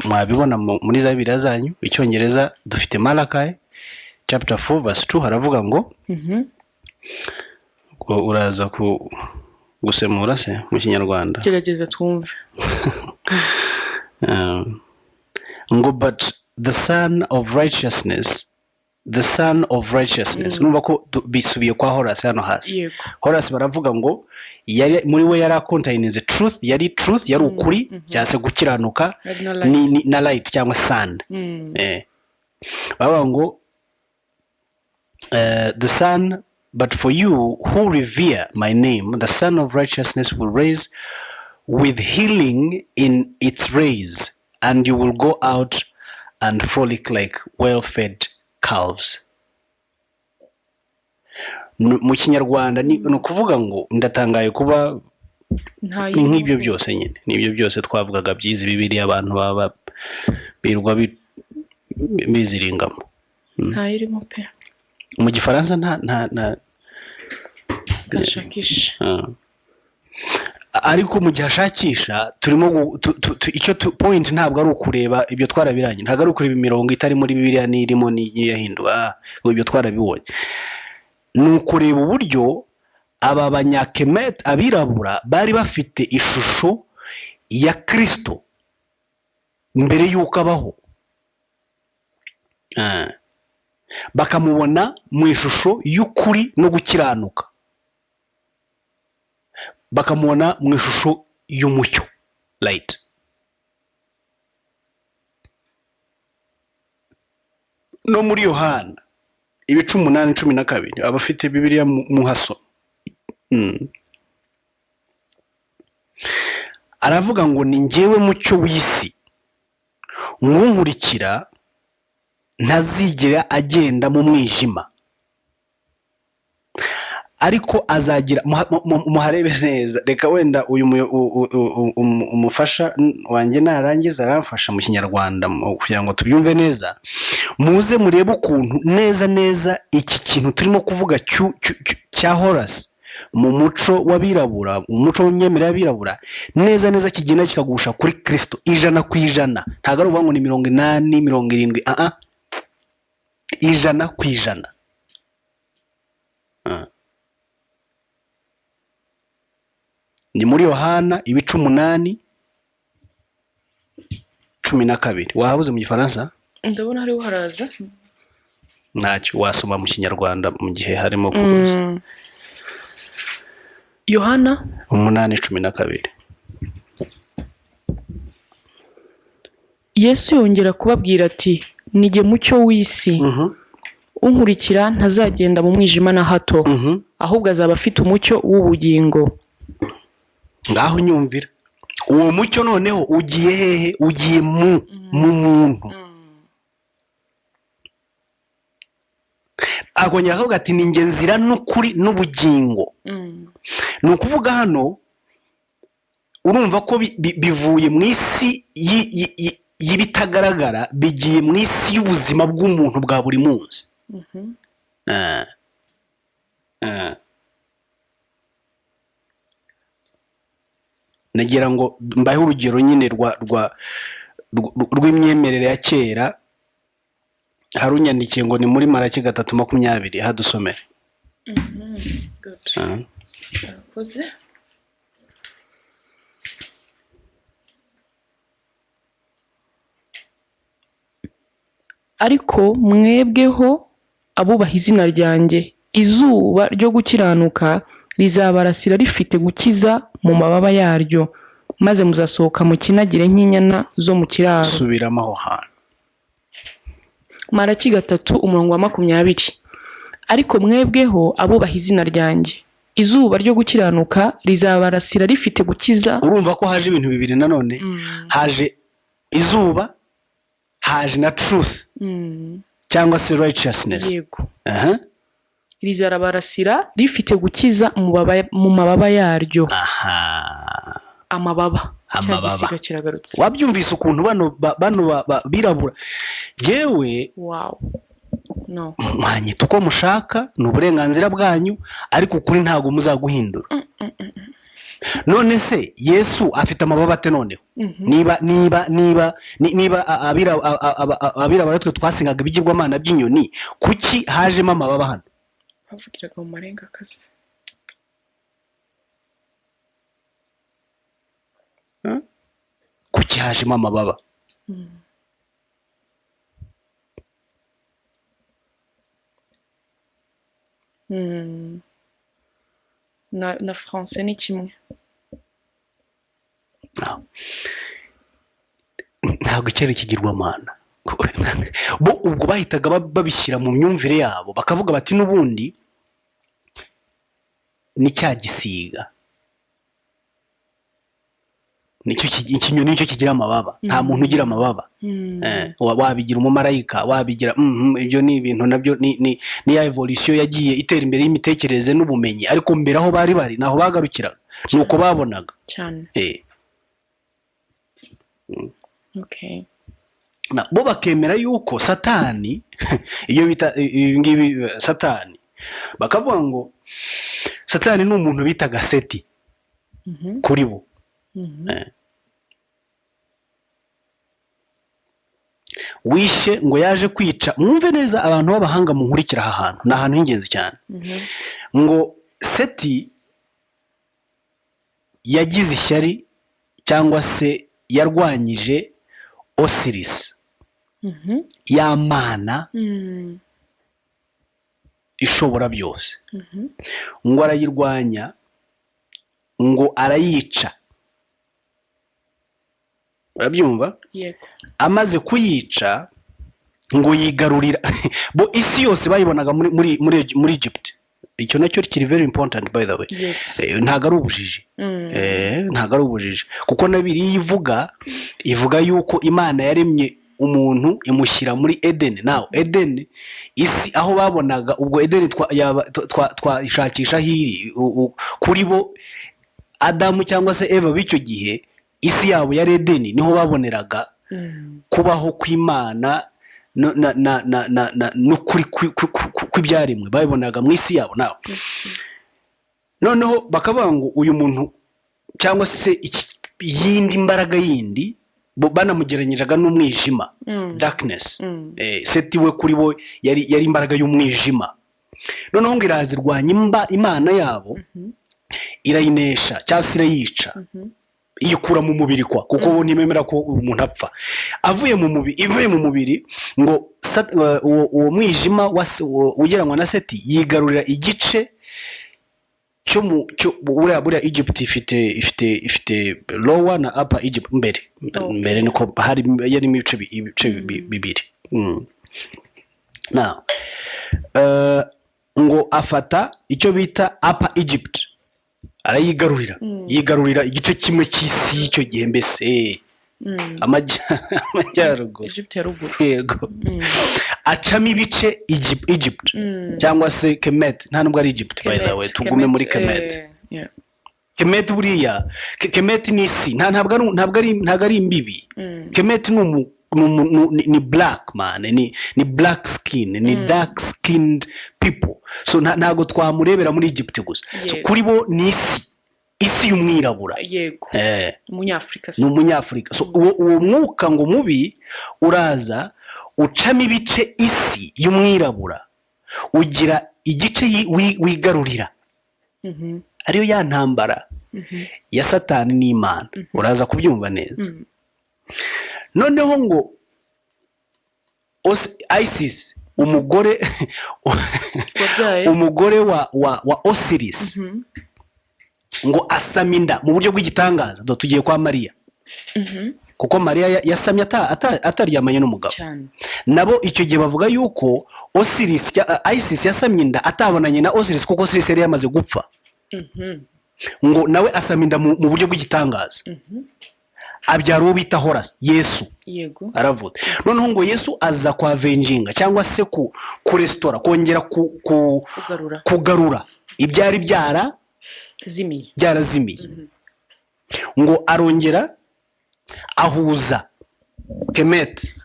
Speaker 2: mwabibona muri za Bibiliya zanyu. Icyongereza dufite Malaki chapter 4 verse 2 haravuga ngo uraza gusemura se mu Kinyarwanda.
Speaker 1: Gerageza twumve.
Speaker 2: Ngo but the son of righteousness numva ko bisubiye kwa Horace hano hasi. Horace baravuga ngo yari muri we yari contains truth, yari ukuri cyase gukiranuka na light cyangwa sun. Baravuga ngo the son, but for you who revere my name, the Son of Righteousness will raise with healing in its rays, and you will go out and frolic like well-fed calves. Mu Kinyarwanda ni ukuvuga ngo ndatangaye kuba nk'ibyo byose nyine nibyo byose twavugaga byiza Bibiliya abantu baba birwa biziringamo.
Speaker 1: Ntayirimo pe.
Speaker 2: Mu Gifaransa nta
Speaker 1: gashakisha.
Speaker 2: Ariko mu gihe ashakisha turimo icyo point ntabwo ari ukureba ibyo twarabiranye, ntabwo ari ukureba imirongo itari muri Bibiliya n'irimo n'iyahindwa, ibyo twarabibonye. Ni ukureba uburyo aba banyakemet abirabura bari bafite ishusho ya Kristo mbere y'uko abaho, bakamubona mu ishusho y'ukuri no gukiranuka, bakamubona mu ishusho y'umucyo light. No muri Yohana ibice 8:12 abafite Bibiliya mu haso aravuga ngo ni njyewe mucyo w'isi, nkunkurikira ntazigera agenda mu mwijima, ariko azagira muharebe neza. Reka wenda uyu umufasha wanjye narangiza aramfasha mu Kinyarwanda kugira ngo tubyumve neza, muze murebe ukuntu neza iki kintu turimo kuvuga cya Horace mu muco w'abirabura, umuco w'imyemerere y'abirabura neza kigenda kikagusha kuri Kristo 100%. Ntago ari uvuga ngo ni 80 70 100%. Ni muri Yohana ibice 8:12. Wahabuze mu Gifaransa?
Speaker 1: Ndabona hariho haraza.
Speaker 2: Ntacyo wasoma mu Kinyarwanda mu gihe harimo kuguza.
Speaker 1: Yohana
Speaker 2: 8:12.
Speaker 1: Yesu yongera kubabwira ati nige mucyo w'isi, unkurikira ntazagenda mu mwijima na hato, ahubwo azaba afite umucyo w'ubugingo.
Speaker 2: Ngaho nyumvira uwo mucyo noneho ugiye hehe? Ugiye mu muntu. Akongera akavuga ati ninjye nzira n'ukuri n'ubugingo. Ni ukuvuga hano urumva ko bivuye mu isi y'ibitagaragara bigiye mu isi y'ubuzima bw'umuntu bwa buri munsi. Nagira ngo mbahe urugero nyine rw'imyemerere ya kera. Harunyandikiye ngo ni muri Malaki 3:20 hadusomere.
Speaker 1: Good. Arakoze. Ariko mwebweho abubaha izina ryanjye, izuba ryo gukiranuka rizabarasira rifite gukiza mu mababa yaryo, maze muzasohoka mu kinagire nk'inyana zo mu kiraro.
Speaker 2: Subiramo aho hantu.
Speaker 1: Maraki 3:20. Ariko mwebweho abubaha izina ryanjye, izuba ryo gukiranuka rizabarasira rifite gukiza.
Speaker 2: Urumva ko haje ibintu bibiri nanone, haje izuba, haje na truth cyangwa se righteousness.
Speaker 1: Yego. Rizarabarasira rifite gukiza mu mababa yaryo. Amababa. Cyagisiga kiragarutse.
Speaker 2: Wabyumvise ukuntu bano birabura. Jewe
Speaker 1: no.
Speaker 2: Mwanyita uko mushaka, ni uburenganzira bwanyu, ariko ukuri ntago muzaguhindura. None se Yesu afite amababa ate noneho? Niba abirabura twe twasengaga ibigirwamana by'inyoni, kuki hajemo amababa hano?
Speaker 1: Bavugiraga mu marenga akazi.
Speaker 2: Kuki hajemo amababa?
Speaker 1: Na français ni kimwe.
Speaker 2: Ntabwo cyari kigirwamana. Bo ubwo bahitaga babishyira mu myumvire yabo, bakavuga bati n'ubundi ni cya gisiga, ikinyoni nicyo kigira amababa, nta muntu ugira amababa. Wabigira umumarayika, wabigira ibyo ni ibintu nabyo ni ya evolution yagiye itera imbere y'imitekerereze n'ubumenyi, ariko mbere aho bari naho bagarukiraga, nuko babonaga
Speaker 1: cyane. Okay.
Speaker 2: Bo bakemera yuko Satani, iyo bita ngibi Satani, bakavuga ngo Satani ni umuntu bitaga Seti kuri bo. Wishe ngo yaje kwica. Mwumve neza abantu b'abahanga munkurikira aha hantu, ni ahantu h'ingenzi cyane. Ngo Seti yagize ishyari cyangwa se yarwanyije Osiris, ya mana ishobora byose. Ngo arayirwanya, ngo arayica. Urabyumva?
Speaker 1: Yego.
Speaker 2: Amaze kuyica ngo yigarurira bo isi yose bayibonaga muri Egypt. Icyo nacyo kiri very important by the way.
Speaker 1: Yes.
Speaker 2: Ntago ari ubujiji. Ntago ari ubujiji, kuko nabiri ivuga yuko Imana yaremye umuntu imushyira muri Eden. Now Eden, isi aho babonaga ubwo Eden twashakisha hiri kuri bo Adamu cyangwa se Eva b'icyo gihe, isi yabo ya Eden niho baboneraga kubaho kw'Imana no kuri kw'ibyaremwe babibonaga mu isi yabo. Nawe noneho bakavuga ngo uyu muntu cyangwa se yindi mbaraga yindi banamugeranyiraga n'umwijima, darkness. Seti we kuri bo yari imbaraga y'umwijima. Noneho ngo irazirwanya Imana yabo, irayinesha cyangwa se irayica, iyikura mu mubiri kuko bo ntimemera ko umuntu apfa. Ivuye mu mubiri ngo uwo mwijima ugereranywa na Seti yigarurira igice cyo buriya Egypt ifite lower na upper Egypt. Mbere niko yarimo ibice bibiri. Now ngo afata icyo bita upper Egypt, yigarurira igice kimwe cy'isi icyo gihe, mbese amajyaruguru,
Speaker 1: Egypt ya ruguru.
Speaker 2: Yego. Acamo ibice Egypt cyangwa se Kemet. Nta nubwo ari Egypt by the way, tugume muri Kemet. Kemet buriya Kemet ni isi, ntabwo ari imbibi. Kemet ni black man, ni black skin, ni dark skinned people. So ntago twamurebera muri Egypt gusa. So kuri bo ni isi y'umwirabura.
Speaker 1: Yego. Umunyafrika.
Speaker 2: Ni umunyafrika. So uwo mwuka ngo mubi uraza ucamo ibice isi y'umwirabura, ugira igice wigarurira ariyo ya ntambara ya Satani n'Imana. Uraza kubyumva neza. Noneho ngo Isis umugore wa Osiris ngo asama inda mu buryo bw'igitangaza. Tugiye kwa Mariya kuko Mariya yasamye ataryamanye n'umugabo. Nabo icyo gihe bavuga yuko Isis yasamye inda atabonanye na Osiris kuko Osiris yari yamaze gupfa. Ngo nawe asama inda mu buryo bw'igitangaza. Abyara uwo bita Horus, Yesu.
Speaker 1: Yego.
Speaker 2: Aravuga. Noneho ngo Yesu aza kwa venjinga cyangwa se ku restaurant kongera kugarura ibyari byarazimiye. Ngo arongera ahuza Kemet.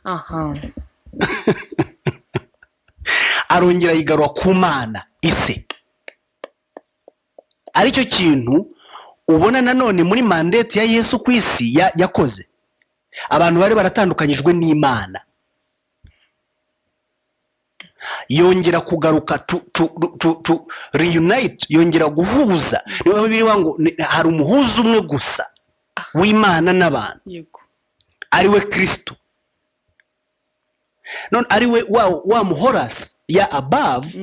Speaker 2: Arongera yigarura ku Mana ise. Aricyo kintu ubona nanone muri mandate ya Yesu ku isi yakoze. Abantu bari baratandukanyijwe n'Imana. Yongera kugaruka to reunite, yongera guhuza. Niba bibiri ngo hari umuhuza umwe gusa w'Imana n'abantu.
Speaker 1: Yego.
Speaker 2: Ari we Kristo. None ari we wa Horus ya above.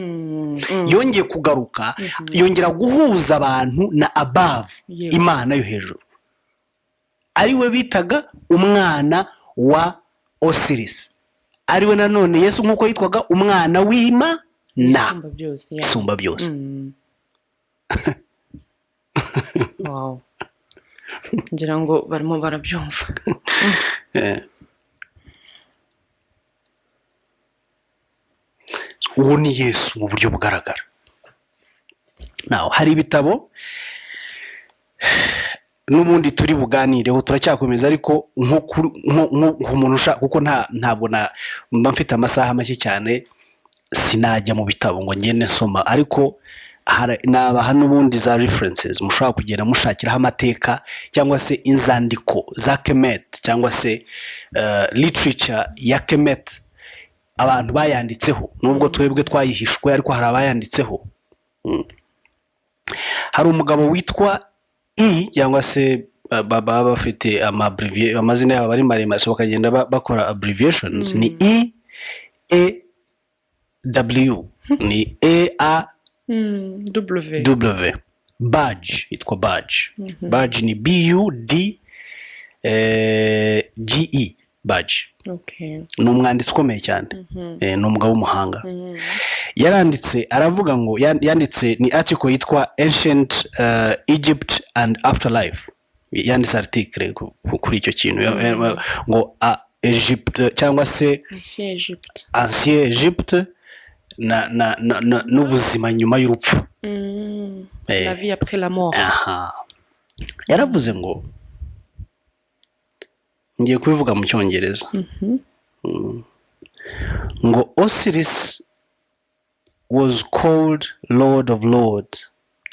Speaker 2: Yongeye kugaruka, yongera guhuza abantu na above, Imana yo hejuru. Ari we bitaga umwana wa Osiris. Ari we nanone Yesu nkuko yitwaga umwana w'Imana isumba byose.
Speaker 1: Wow. Ngira ngo barimo barabyumva.
Speaker 2: Uwo ni Yesu mu buryo bugaragara. Naho hari ibitabo n'ubundi turi buganireho, turacyakomeza ariko nk'umuntu ushaka, kuko ntabwo mba mfite amasaha make cyane sinajya mu bitabo ngo ngende nsoma, ariko nabaha n'ubundi za references mushobora kugenda mushakiraho amateka cyangwa se inzandiko za Kemet cyangwa se literature ya Kemet abantu bayanditseho, nubwo twebwe twayihishwe ariko hari abayanditseho. Hari umugabo witwa cyangwa se baba bafite amazina yabo bari maremare, so bakagenda bakora abbreviations. Ni EAW, ni EAW. Badge, itwa Badge. Badge ni BUDGE, Badge.
Speaker 1: Okay.
Speaker 2: Ni umwanditsi ukomeye cyane. Ni umugabo w'umuhanga. Yaranditse aravuga ngo yanditse ni article yitwa Ancient Egypt and Afterlife. Yanditse article kuri icyo kintu ngo Egypt cyangwa se Ancien Egypte n'ubuzima nyuma y'urupfu.
Speaker 1: La vie après la mort.
Speaker 2: Yaravuze ngo, ngiye kubivuga mu Cyongereza, ngo Osiris was called Lord of Lords.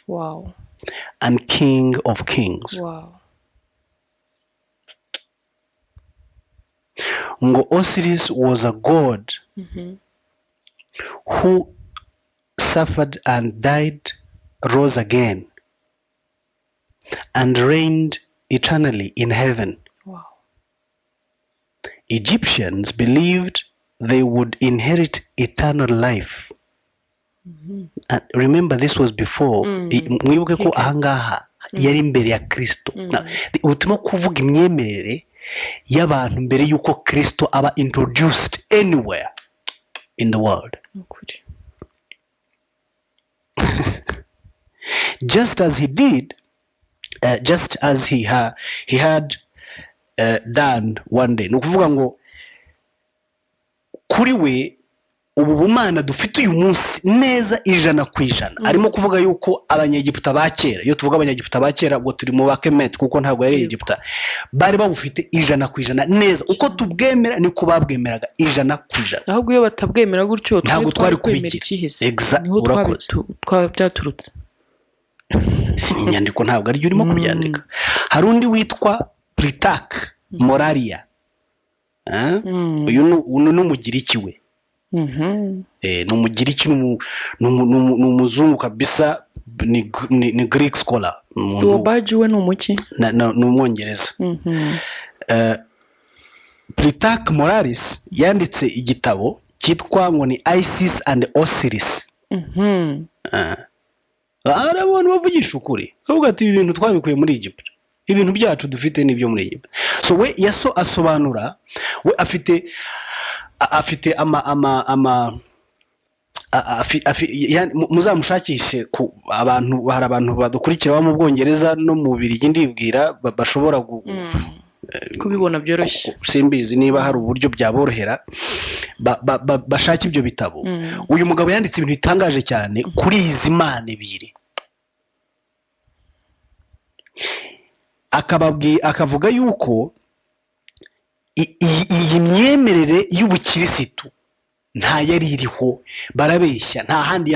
Speaker 1: Wow.
Speaker 2: And King of Kings.
Speaker 1: Wow.
Speaker 2: Ngo Osiris was a god who suffered and died, rose again, and reigned eternally in heaven.
Speaker 1: Wow.
Speaker 2: Egyptians believed they would inherit eternal life. And remember, this was before. Mwibuke ko ahangaha yari imbere ya Kristo. Utimo kuvuga imyemerere y'abantu mbere yuko Kristo aba introduced anywhere in the world. Just as he did, just as he had done one day. Nukuvuga ngo kuri we ubu bumana dufite uyu munsi neza 100%. Arimo kuvuga yuko abanyegiputa ba kera, iyo tuvuga abanyegiputa ba kera ngo turi mu ba Kemet kuko ntabwo yari Egiputa, bari babufite 100% neza. Uko tubwemera niko babwemeraga 100%.
Speaker 1: Ahubwo iyo batabwemera gutyo
Speaker 2: ntabwo twari kubigira. Niho
Speaker 1: twabyaturutse.
Speaker 2: Si inyandiko ntabwo ari urimo kubyandika. Hari undi witwa Plitak Moraria. Uyu n'umugiriki we. ni umugiriki ni umuzungu kabisa, ni Greek scholar.
Speaker 1: Uwo baji we ni umuki?
Speaker 2: Ni umwongereza. Plutarch Moralis yanditse igitabo cyitwa ngo ni Isis and Osiris. Hari abantu bavugisha ukuri bavuga ati ibi bintu twabikuye muri Egypt, ibintu byacu dufite n'ibyo muri Egypt. So we asobanura, we afite muzamushakishe ku abantu, hari abantu badukurikira mu Bwongereza no mu Bubiligi ndibwira bashobora
Speaker 1: kubibona byoroshye,
Speaker 2: simbizi niba hari uburyo byaborohera bashaka ibyo bitabo. Uyu mugabo yanditse ibintu bitangaje cyane kuri izi mana ebyiri, akavuga yuko iyi myemerere y'ubukirisitu nta yari iriho, barabeshya, nta handi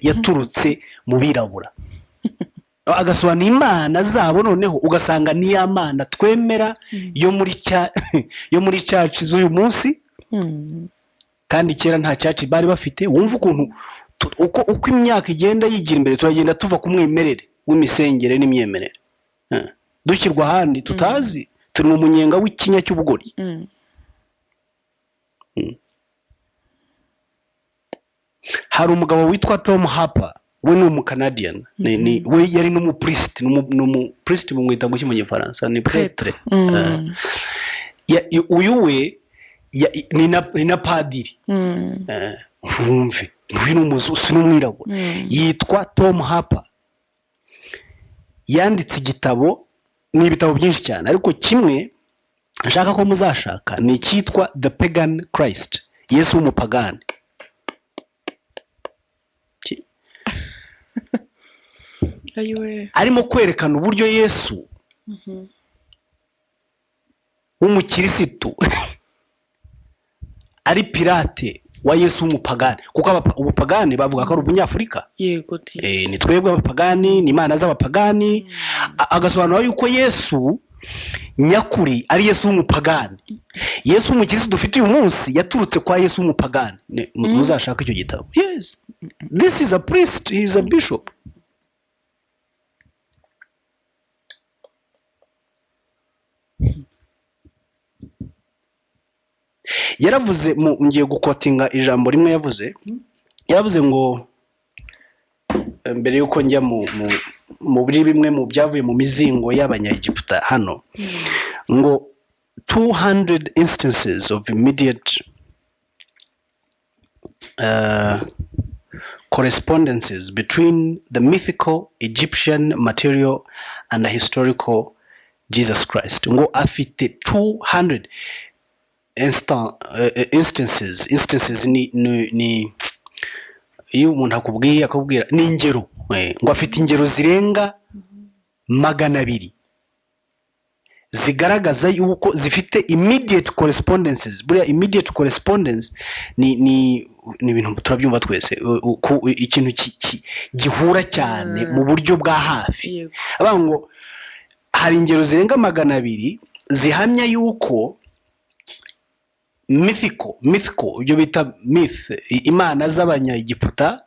Speaker 2: yaturutse mu birabura. Agasobanura imana zabo, noneho ugasanga ni ya mana twemera yo muri church z'uyu munsi, kandi kera nta church bari bafite. Wumva ukuntu uko imyaka igenda yigira imbere, turagenda tuva ku mwimerere w'imisengere n'imyemerere, dushyirwa ahandi tutazi, turi mu munyenga w'ikinya cy'ubugori. Hari umugabo witwa Tom Harper, we ni umucanadian, we yari n'umupriest bumwita ngo mu Gifaransa ni prêtre. Uyu we ni na padiri, wumve uyu ni umuzusi n'umwirabura, yitwa Tom Harper. Yanditse igitabo, ni ibitabo byinshi cyane, ariko kimwe nshaka ko muzashaka ni icyitwa The Pagan Christ, Yesu w'umupagani. Arimo kwerekana uburyo Yesu w'umukirisitu ari pirate wa Yesu w'umupagani, kuko ubupagani bavuga ko ari ubunyafurika. Ni twebwe abapagani, ni imana z'abapagani. Agasobanura yuko Yesu nyakuri ari Yesu w'umupagani. Yesu w'umukirisitu dufite uyu munsi yaturutse kwa Yesu w'umupagani. Muzashaka icyo gitabo. Yes, this is a priest, he is a bishop. Yaravuze, ngiye gukotinga ijambo rimwe yavuze ngo mbere yuko njya muri bimwe mu byavuye mu mizingo y'Abanyagiputa hano, ngo 200 instances of immediate correspondences between the mythical Egyptian material and the historical Jesus Christ. Ngo afite 200 instances ni iyo umuntu akubwira ni ingero, ngo afite ingero zirenga 200 zigaragaza yuko zifite immediate correspondences. Buriya immediate correspondence ni ibintu turabyumva twese, ikintu gihura cyane mu buryo bwa hafi. Ngo hari ingero zirenga 200 zihamya yuko mythical, ibyo bita myth, imana z'Abanyagiputa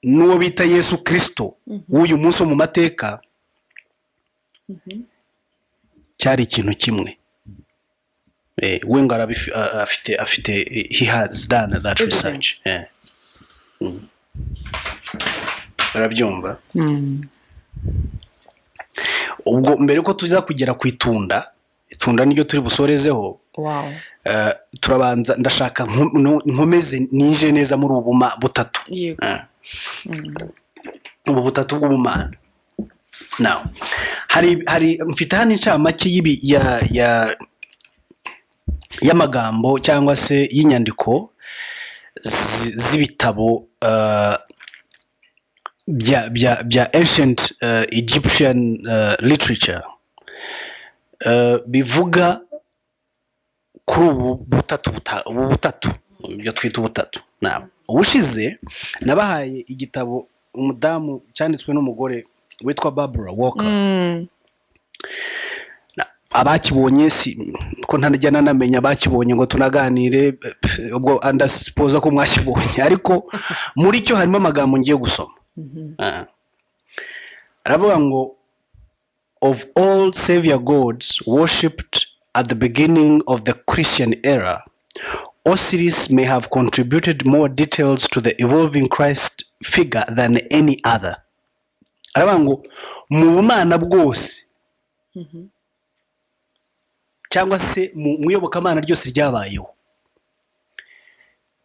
Speaker 2: n'uwo bita Yesu Kristo w'uyu munsi mu mateka cyari ikintu kimwe. We ngo afite he has done that research. Barabyumva. Ubwo mbere ko tuza kugera ku itunda niryo turi busorezeho. Turabanza, ndashaka nkomeze ninje neza muri ubu butatu. Ubu butatu bw'ubumana. Now hari mfite hano incamake y'amagambo cyangwa se y'inyandiko z'ibitabo bya ancient Egyptian literature bivuga kuri ubu butatu ibyo twita ubutatu. Ubushize nabahaye igitabo umudamu cyanditswe n'umugore witwa Barbara Walker. abakibonye ko ntanajyana namenya abakibonye ngo tunaganire ubwo andasipoza ko mwakibonye ariko muri cyo harimo amagambo ngiye gusoma. Aravuga ngo of all savior gods worshipped at the beginning of the Christian era, Osiris may have contributed more details to the evolving Christ figure than any other. Aravuga ngo mu bumana bwose cyangwa se mu iyobokamana ryose ryabayeho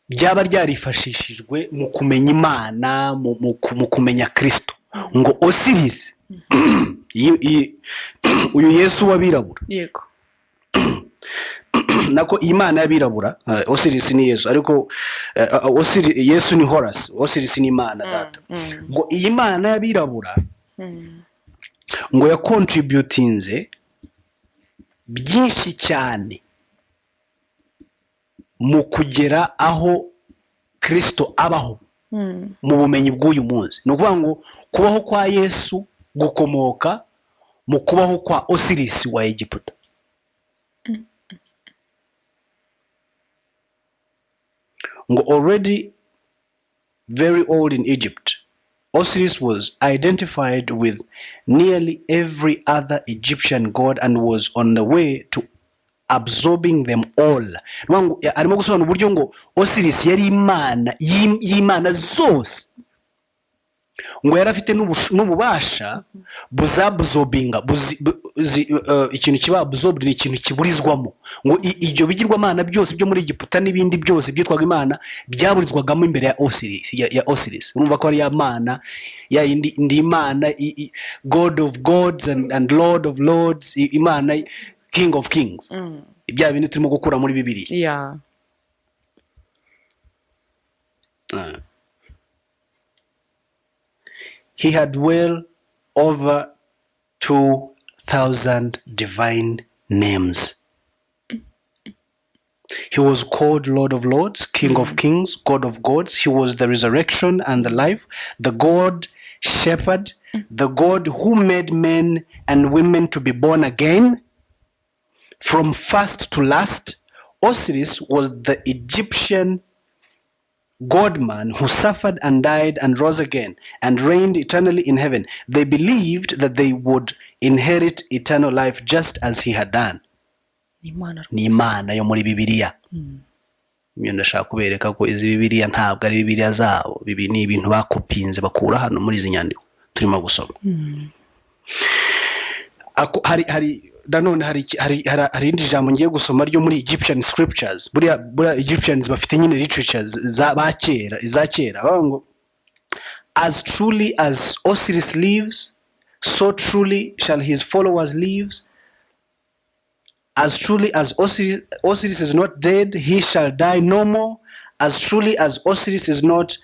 Speaker 2: ryaba ryarifashishijwe mu kumenya Imana, mu kumenya Kristo, ngo Osiris uyu Yesu w'abirabura,
Speaker 1: yego
Speaker 2: nako Imana y'abirabura, Osiris ni Yesu, ariko Osiris Yesu ni Horus, Osiris ni Imana data. Ngo iyi Mana y'abirabura ngo ya contributinze byinshi cyane mu kugera aho Kristo abaho mu bumenyi bw'uyu munsi. Ni ukuvuga ngo kubaho kwa Yesu gukomoka mu kubaho kwa Osiris wa Egiputa. Ngo already very old in Egypt, Osiris was identified with nearly every other Egyptian god and was on the way to absorbing them all. Arimo gusobanura uburyo ngo Osiris yari imana y'imana zose, ngo yari afite n'ububasha buzabsorbinga, ikintu kiba absorbed ni ikintu kiburizwamo, ngo ibyo bigirwamana byose byo muri Egiputa n'ibindi byose byitwaga imana byaburizwagamo imbere ya Osiris. Urumva ko ari ya mana ya indi imana, God of gods and Lord of lords, imana King of kings. Ibya bintu turimo gukura muri Bibiliya. He had well over 2,000 divine names. He was called Lord of Lords, King of Kings, God of Gods. He was the resurrection and the life, the God shepherd, the God who made men and women to be born again. From first to last, Osiris was the Egyptian God-man who suffered and died and rose again and reigned eternally in heaven. They believed that they would inherit eternal life just as he had done. Ni Imana yo muri Bibiliya. Myo ndashaka kubereka ko izi Bibiliya ntabwo ari Bibiliya zabo, bibi ni ibintu bakopinze bakura hano muri izi nyandiko turimo gusoma. Hari indi jambo ngiye gusoma ryo muri Egyptian scriptures. Buriya Egyptians bafite nyine literatures za kera bavuga ngo as truly as Osiris lives, so truly shall his followers live. As truly as Osiris is not dead, he shall die no more. As truly as Osiris is not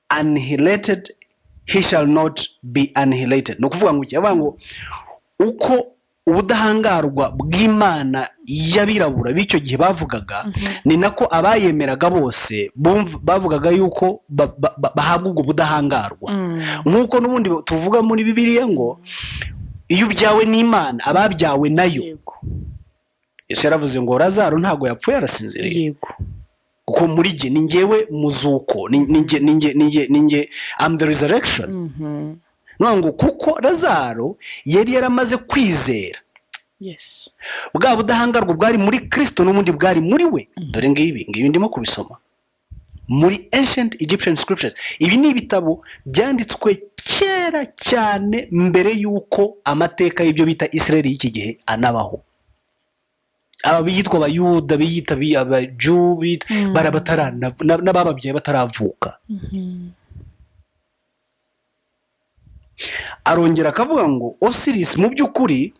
Speaker 2: annihilated, he shall not be annihilated. No kuvuga ngo bavuga ngo uko ubudahangarwa bw'Imana y'abirabura b'icyo gihe bavugaga, ni nako abayemeraga bose bavugaga yuko bahabwa ubwo budahangarwa. Nk'uko n'ubundi tuvuga muri Bibiliya ngo iyo ubyawe n'Imana ababyawe nayo. Yesu yaravuze ngo Lazaro ntago yapfuye, arasinziriye. Kuko muri jye ni njyewe muzuko, ninjye I'm the resurrection. Ngo kuko Lazaro yari yaramaze kwizera. Bwa budahangarwa bwari muri Kristo n'ubundi bwari muri we. Dore ngibi ndimo kubisoma muri ancient Egyptian scriptures. Ibi ni ibitabo byanditswe kera cyane mbere yuko amateka y'ibyo bita Israel y'iki gihe anabaho. Aba biyitwa Abayuda, biyita Abaju, barabatarana n'abababyaye bataravuka. Arongera akavuga ngo Osiris mu by'ukuri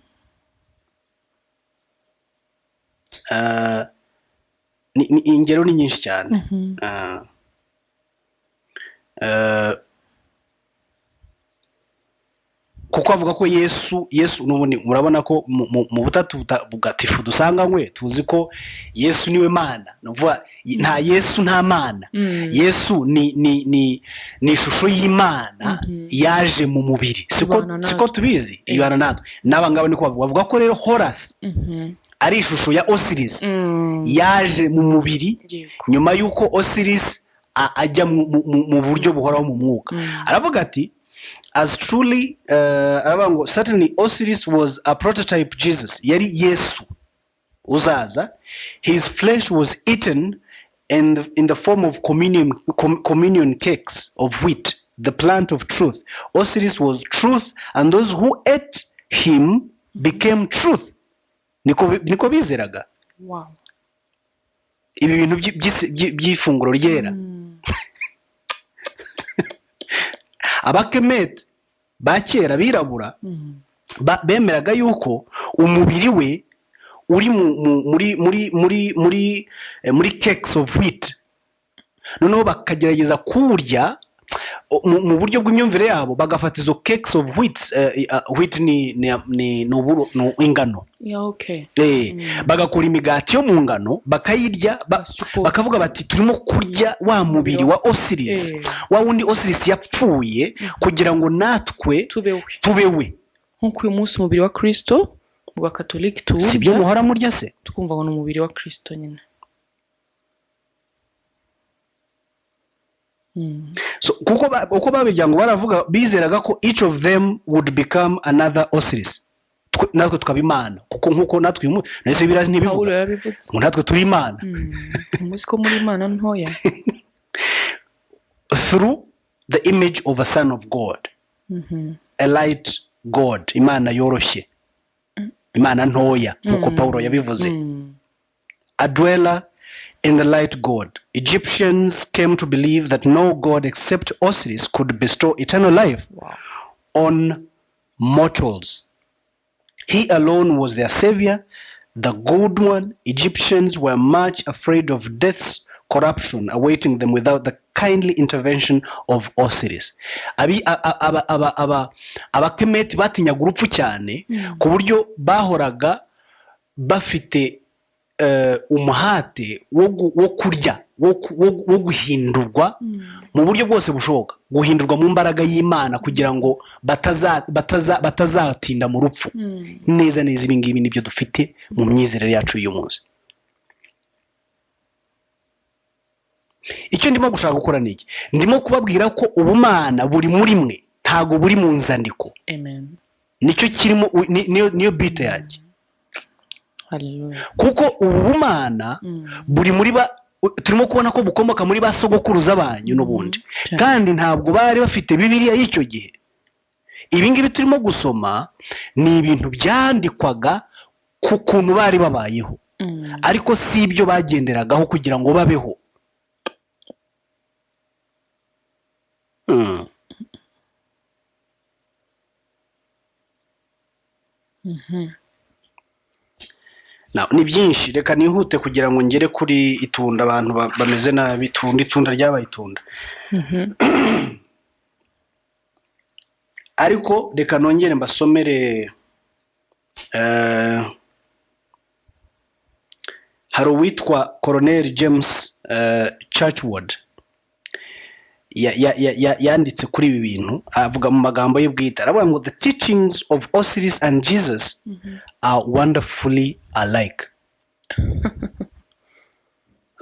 Speaker 2: ingero ni nyinshi cyane. kuko avuga ko Yesu n'ubundi murabona ko mu butatu butagatifu dusanganywe tuzi ko Yesu niwe Mana, nuvuga nta Yesu nta Mana. Yesu ni ishusho y'Imana yaje mu mubiri, siko tubizi ibana natwe. N'abangabo niko bavuga ko rero Horus ari ishusho ya Osiris yaje mu mubiri nyuma y'uko Osiris ajya mu buryo buhoraho mu mwuka. Aravuga ati as truly certainly Osiris was a prototype Jesus, yari Yesu uzaza. His flesh was eaten in the form of communion cakes of wheat, the plant of truth. Osiris was truth, and those who ate him became truth. Niko bizeraga.
Speaker 1: Wow.
Speaker 2: Ibi bintu by'ifunguro ryera. Abakemet bakera birabura bemeraga yuko umubiri we uri muri cakes of wheat, noneho bakagerageza kurya mu buryo bw'imyumvire yabo, bagafata izo cakes of wheat. Wheat ni ingano. Bagakora imigati yo mu ngano bakayirya, bakavuga bati turimo kurya wa mubiri wa Osiris, wa wundi Osiris yapfuye kugira ngo natwe tubewe.
Speaker 1: Nk'uko uyu munsi umubiri wa Kristo mu bakatolika tuwurya,
Speaker 2: sibyo muhora murya se,
Speaker 1: tukumva ngo ni umubiri wa Kristo nyine.
Speaker 2: So uko babijyango baravuga bizeraga ko each of them would become another Osiris. Natwe tukaba Imana, kuko nkuko natwe uyu nese birazi ntibivuga ngo natwe turi Imana.
Speaker 1: Umunsi ko muri Imana ntoya.
Speaker 2: Through the image of a son of God, a light God, Imana yoroshye, Imana ntoya nkuko Paulo yabivuze, a dweller in the light God. Egyptians came to believe that no God except Osiris could bestow eternal life on mortals. He alone was their savior, the good one. Egyptians were much afraid of death's corruption awaiting them without the kindly intervention of Osiris. Abakemeti batinyaga urupfu cyane ku buryo bahoraga bafite umuhate wo kurya, wo guhindurwa mu buryo bwose bushoboka, guhindurwa mu mbaraga y'Imana kugira ngo batazatinda mu rupfu. Neza ibi ngibi nibyo dufite mu myizerere yacu uyu munsi. Icyo ndimo gushaka gukora niki, ndimo kubabwira ko ubumana buri muri mwe, ntago buri mu nzandiko.
Speaker 1: Amen.
Speaker 2: Nicyo kirimo, niyo bite yanjye.
Speaker 1: Hallelujah.
Speaker 2: Kuko ubumana buri muri turimo kubona ko bukomoka muri basogokuruza banyu n'ubundi, kandi ntabwo bari bafite Bibiliya y'icyo gihe. Ibi ngibi turimo gusoma ni ibintu byandikwaga ku kuntu bari babayeho, ariko si ibyo bagenderagaho kugira ngo babeho. Ni byinshi, reka nihute kugira ngo ngere kuri itunda. Abantu bameze nabi, itunda ryabaye itunda. Ariko reka nongere mbasomere. Hari uwitwa Colonel James Churchward yanditse kuri ibi bintu, avuga mu magambo ye bwite, aravuga ngo the teachings of Osiris and Jesus are wonderfully alike.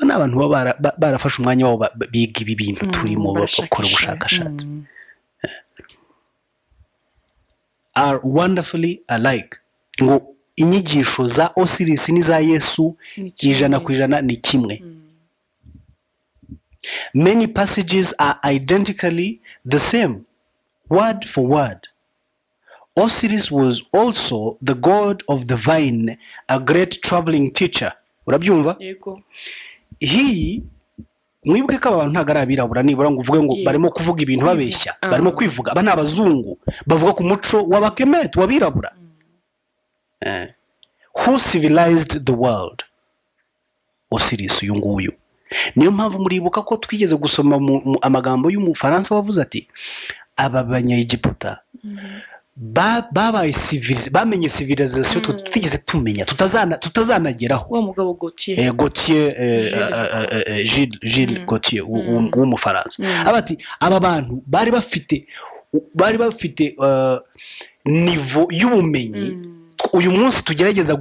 Speaker 2: N'abantu barafashe umwanya wabo biga ibi bintu turimo bakora ubushakashatsi. Are wonderfully alike. Ngo inyigisho za Osiris n'iza Yesu 100% ni kimwe. Many passages are identically the same, word for word. Osiris was also the god of the vine, a great traveling teacher. Urabyumva?
Speaker 1: Yego.
Speaker 2: He mwibwe ko abantu ntagarabirabura nibura ngo uvuge ngo barimo kuvuga ibintu babeshya, barimo kwivuga aba nabazungu bavuga ku muco w'abakemet wabirabura. Who civilized the world? Osiris uyu nguyu. Niyo mpamvu muribuka ko twigeze gusoma amagambo y'umufaransa wavuze ati aba banyayegiputa babaye civilize, bamenye civilisation tutigeze tumenya, tutazanageraho.
Speaker 1: wa mugabo Gautier
Speaker 2: Gilles Gautier w'umufaransa abati aba bantu bari bafite niveau y'ubumenyi uyu munsi tugerageza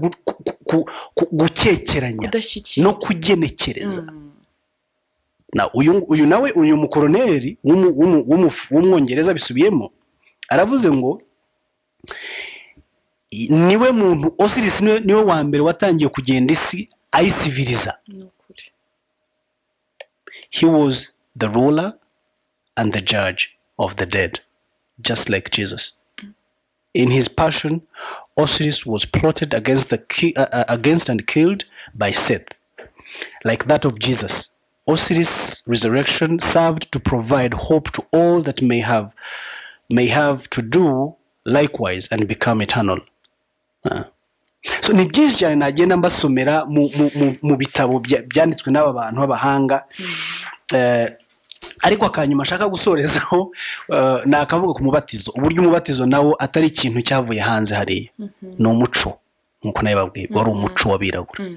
Speaker 2: gukekeranya no kugenekereza. Na uyu mukoroneri w'umwongereza bisubiyemo aravuze ngo niwe muntu Osiris niwe wa mbere watangiye kugenda isi ayisiviliza. He was the ruler and the judge of the dead, just like Jesus. In his passion, Osiris was plotted against and killed by Seth, like that of Jesus. Osiris' resurrection served to provide hope to all that may have to do likewise and become eternal. So ni byinshi cyane nagenda mbasomera mu bitabo byanditswe n'aba bantu b'abahanga, ariko akanyuma ashaka gusorezaho nakavuga ku mubatizo, uburyo umubatizo nawo atari ikintu cyavuye hanze hariya, ni umuco nkuko nayo babwiye, wari umuco w'abirabura.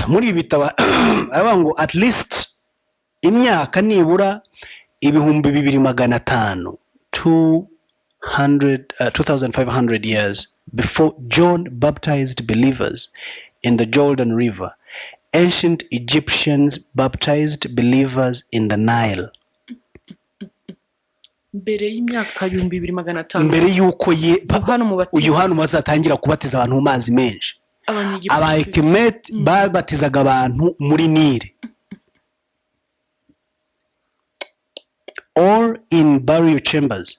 Speaker 2: Muri ibi bitabo aravuga ngo at least imyaka nibura 2500 2500 years before John baptized believers in the Jordan River, ancient Egyptians baptized believers in the Nile.
Speaker 1: Mbere y'imyaka 2500
Speaker 2: mbere yuko Yohana Umubatiza atangira kubatiza abantu mu mazi menshi, Abaekemeti babatizaga abantu muri Nile. Or in burial chambers.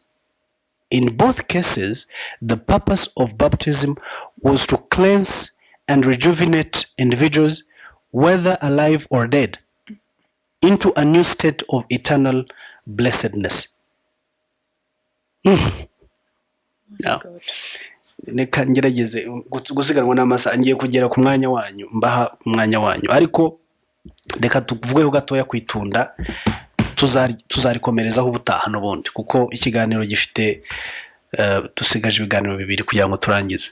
Speaker 2: In both cases, the purpose of baptism was to cleanse and rejuvenate individuals, whether alive or dead, into a new state of eternal blessedness. Now, reka ngerageze gusiganwa n'amasaha ngiye kugera ku mwanya wanyu, mbaha umwanya wanyu, ariko reka tuvugeho gatoya kwitunda, tuzarikomerezaho ubutaha n'ubundi, kuko ikiganiro gifite dusigaje ibiganiro bibiri kugira ngo turangize.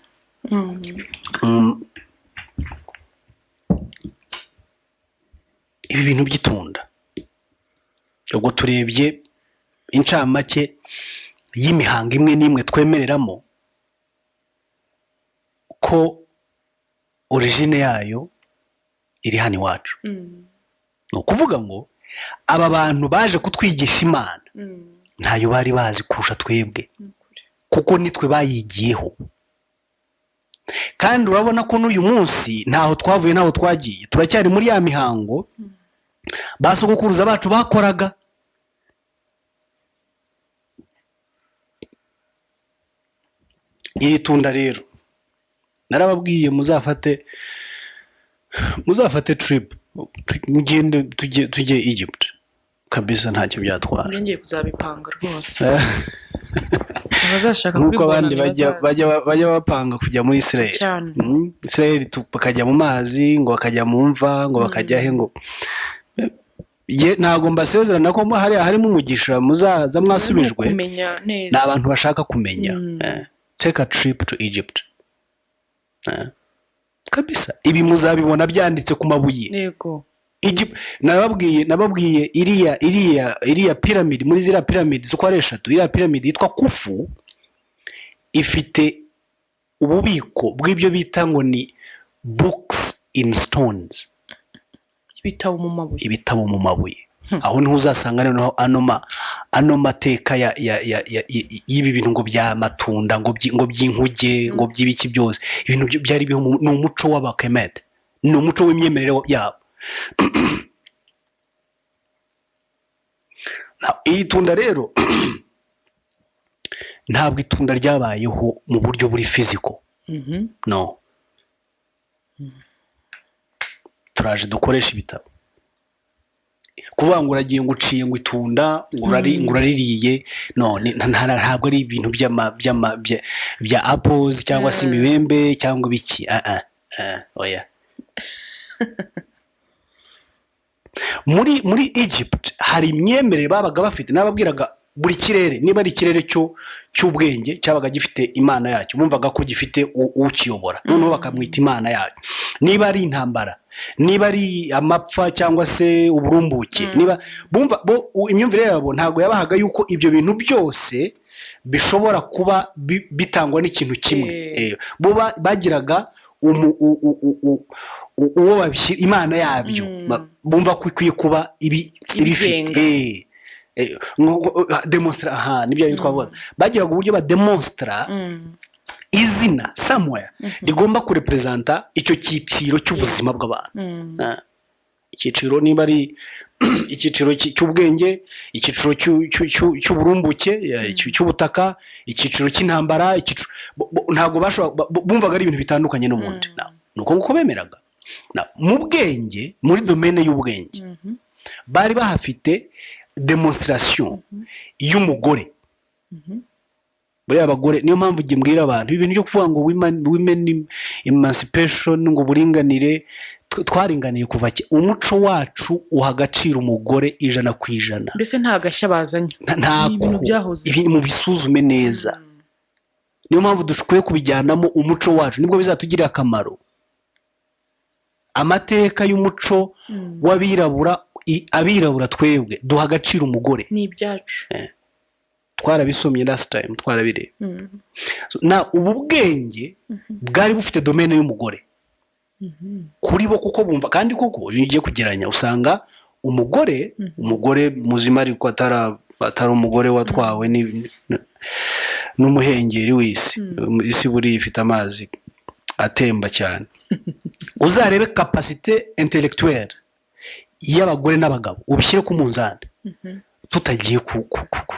Speaker 2: Ibi bintu by'itunda, ubwo turebye incamake y'imihango imwe n'imwe twemereramo ko origine yayo iri hano iwacu. Ni ukuvuga ngo aba bantu baje kutwigisha Imana ntayo bari bazi kurusha twebwe, kuko nitwe bayigiyeho. Kandi urabona ko n'uyu munsi ntaho twavuye ntaho twagiye, turacyari muri ya mihango basogokuruza bacu bakoraga. Iri tunda rero narababwiye muzafate trip, mugende tujye Egypt kabisa, ntacyo byatwara.
Speaker 1: Ngiye kuzabipanga rwose. Abazashaka
Speaker 2: nuko abandi bajya bapanga kujya muri Israel. Israel bakajya mu mazi, ngo bakajya mu mva, ngo bakajya he, ngo ntago mbasezerana ko harimo umugisha muzaza mwasubijwe. Ni abantu bashaka kumenya. Take a trip to Egypt. Kabisa ibi muzabibona byanditse ku mabuye.
Speaker 1: Yego.
Speaker 2: Egypt nababwiye iriya pyramid, muri zira pyramid zo kwa eshatu, iriya pyramid yitwa Kufu ifite ububiko bw'ibyo bita ngo ni books in stones, ibitabo mu mabuye. Aho niho uzasanga noneho ano mateka y'ibi bintu ngo bya matunda, ngo by'inkuge, ngo by'ibiki byose, ibintu byari biho ni umuco w'Abakemet, ni umuco w'imyemerere yabo. Iyi tunda rero ntabwo itunda ryabayeho mu buryo buri physical. No, turaje dukoresha ibitabo. Kuvuga ngo uragiye ngo uciye ngo itunda ngo uraririye, no, ntabwo ari ibintu bya apples cyangwa se imibembe cyangwa ibiki. Oya. Muri Egypt hari imyemerere babaga bafite, nababwiraga buri kirere niba ari ikirere cy'ubwenge cyabaga gifite imana yacyo bumvaga ko gifite ukiyobora noneho bakamwita imana yacyo. Niba ari intambara, niba ari amapfa cyangwa se uburumbuke, niba bumva imyumvire yabo ntabwo yabahaga yuko ibyo bintu byose bishobora kuba bitangwa n'ikintu kimwe. Bo bagiraga uwo babishyira imana yabyo, bumva ko ikwiye kuba ibifite demonstra. Nibyo twavuga, bagiraga uburyo bademonstra izina somewhere rigomba kurepresenta icyo cyiciro cy'ubuzima bw'abantu. Icyiciro niba ari icyiciro cy'ubwenge, icyiciro cy'uburumbuke, cy'ubutaka, icyiciro cy'intambara, ntabwo bumvaga ari ibintu bitandukanye n'ubundi. Nuko nguko bemeraga. Mu bwenge, muri domene y'ubwenge bari bahafite demonstration y'umugore. Buriya abagore, niyo mpamvu ngiye mbwira abantu ibintu byo kuvuga ngo women emancipation, ngo buringanire, twaringaniye kuva umuco wacu uha agaciro umugore 100%.
Speaker 1: Mbese nta gashya bazanye, ibintu byahoze. Ibi
Speaker 2: mu bisuzume neza. Niyo mpamvu dukwiye kubijyanamo umuco wacu, nibwo bizatugirira akamaro. Amateka y'umuco w'abirabura, abirabura twebwe duha agaciro umugore,
Speaker 1: ni ibyacu.
Speaker 2: Twarabisomye last time, twarabireba. Na ubu bwenge bwari bufite domene y'umugore kuri bo, kuko bumva kandi koko iyo ugiye kugeranya usanga umugore muzima ariko atari umugore watwawe n'umuhengeri w'isi. Isi buri ifite amazi atemba cyane. Uzarebe capacité intellectuelle y'abagore n'abagabo ubishyire ku munzani, tutagiye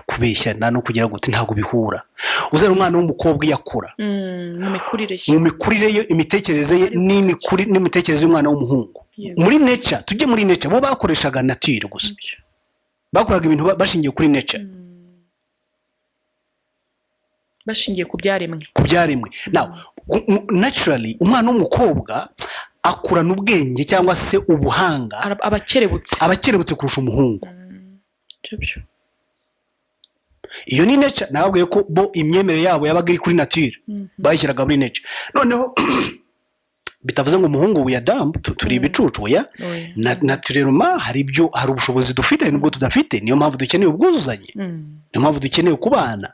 Speaker 2: kubeshyana no kugira gute, ntabwo bihura. Uzare umwana w'umukobwa yakura mu mikurire ye, imitekerereze ye n'imitekerereze y'umwana w'umuhungu. Muri nature, tujye muri nature, bo bakoreshaga nature gusa, bakoraga ibintu bashingiye kuri nature,
Speaker 1: bashingiye ku byaremwe.
Speaker 2: Now naturally umwana w'umukobwa akurana ubwenge cyangwa se ubuhanga, abakerebutse kurusha umuhungu. Iyo ni nature. Nababwiye ko bo imyemerere yabo yabaga iri kuri nature, bayishyiraga muri nature. Noneho bitavuze ngo umuhungu we yadambu turi ibicucu ya naturellement, hari ubushobozi dufite nubwo tudafite. Niyo mpamvu dukeneye ubwuzuzanye, niyo mpamvu dukeneye kubana.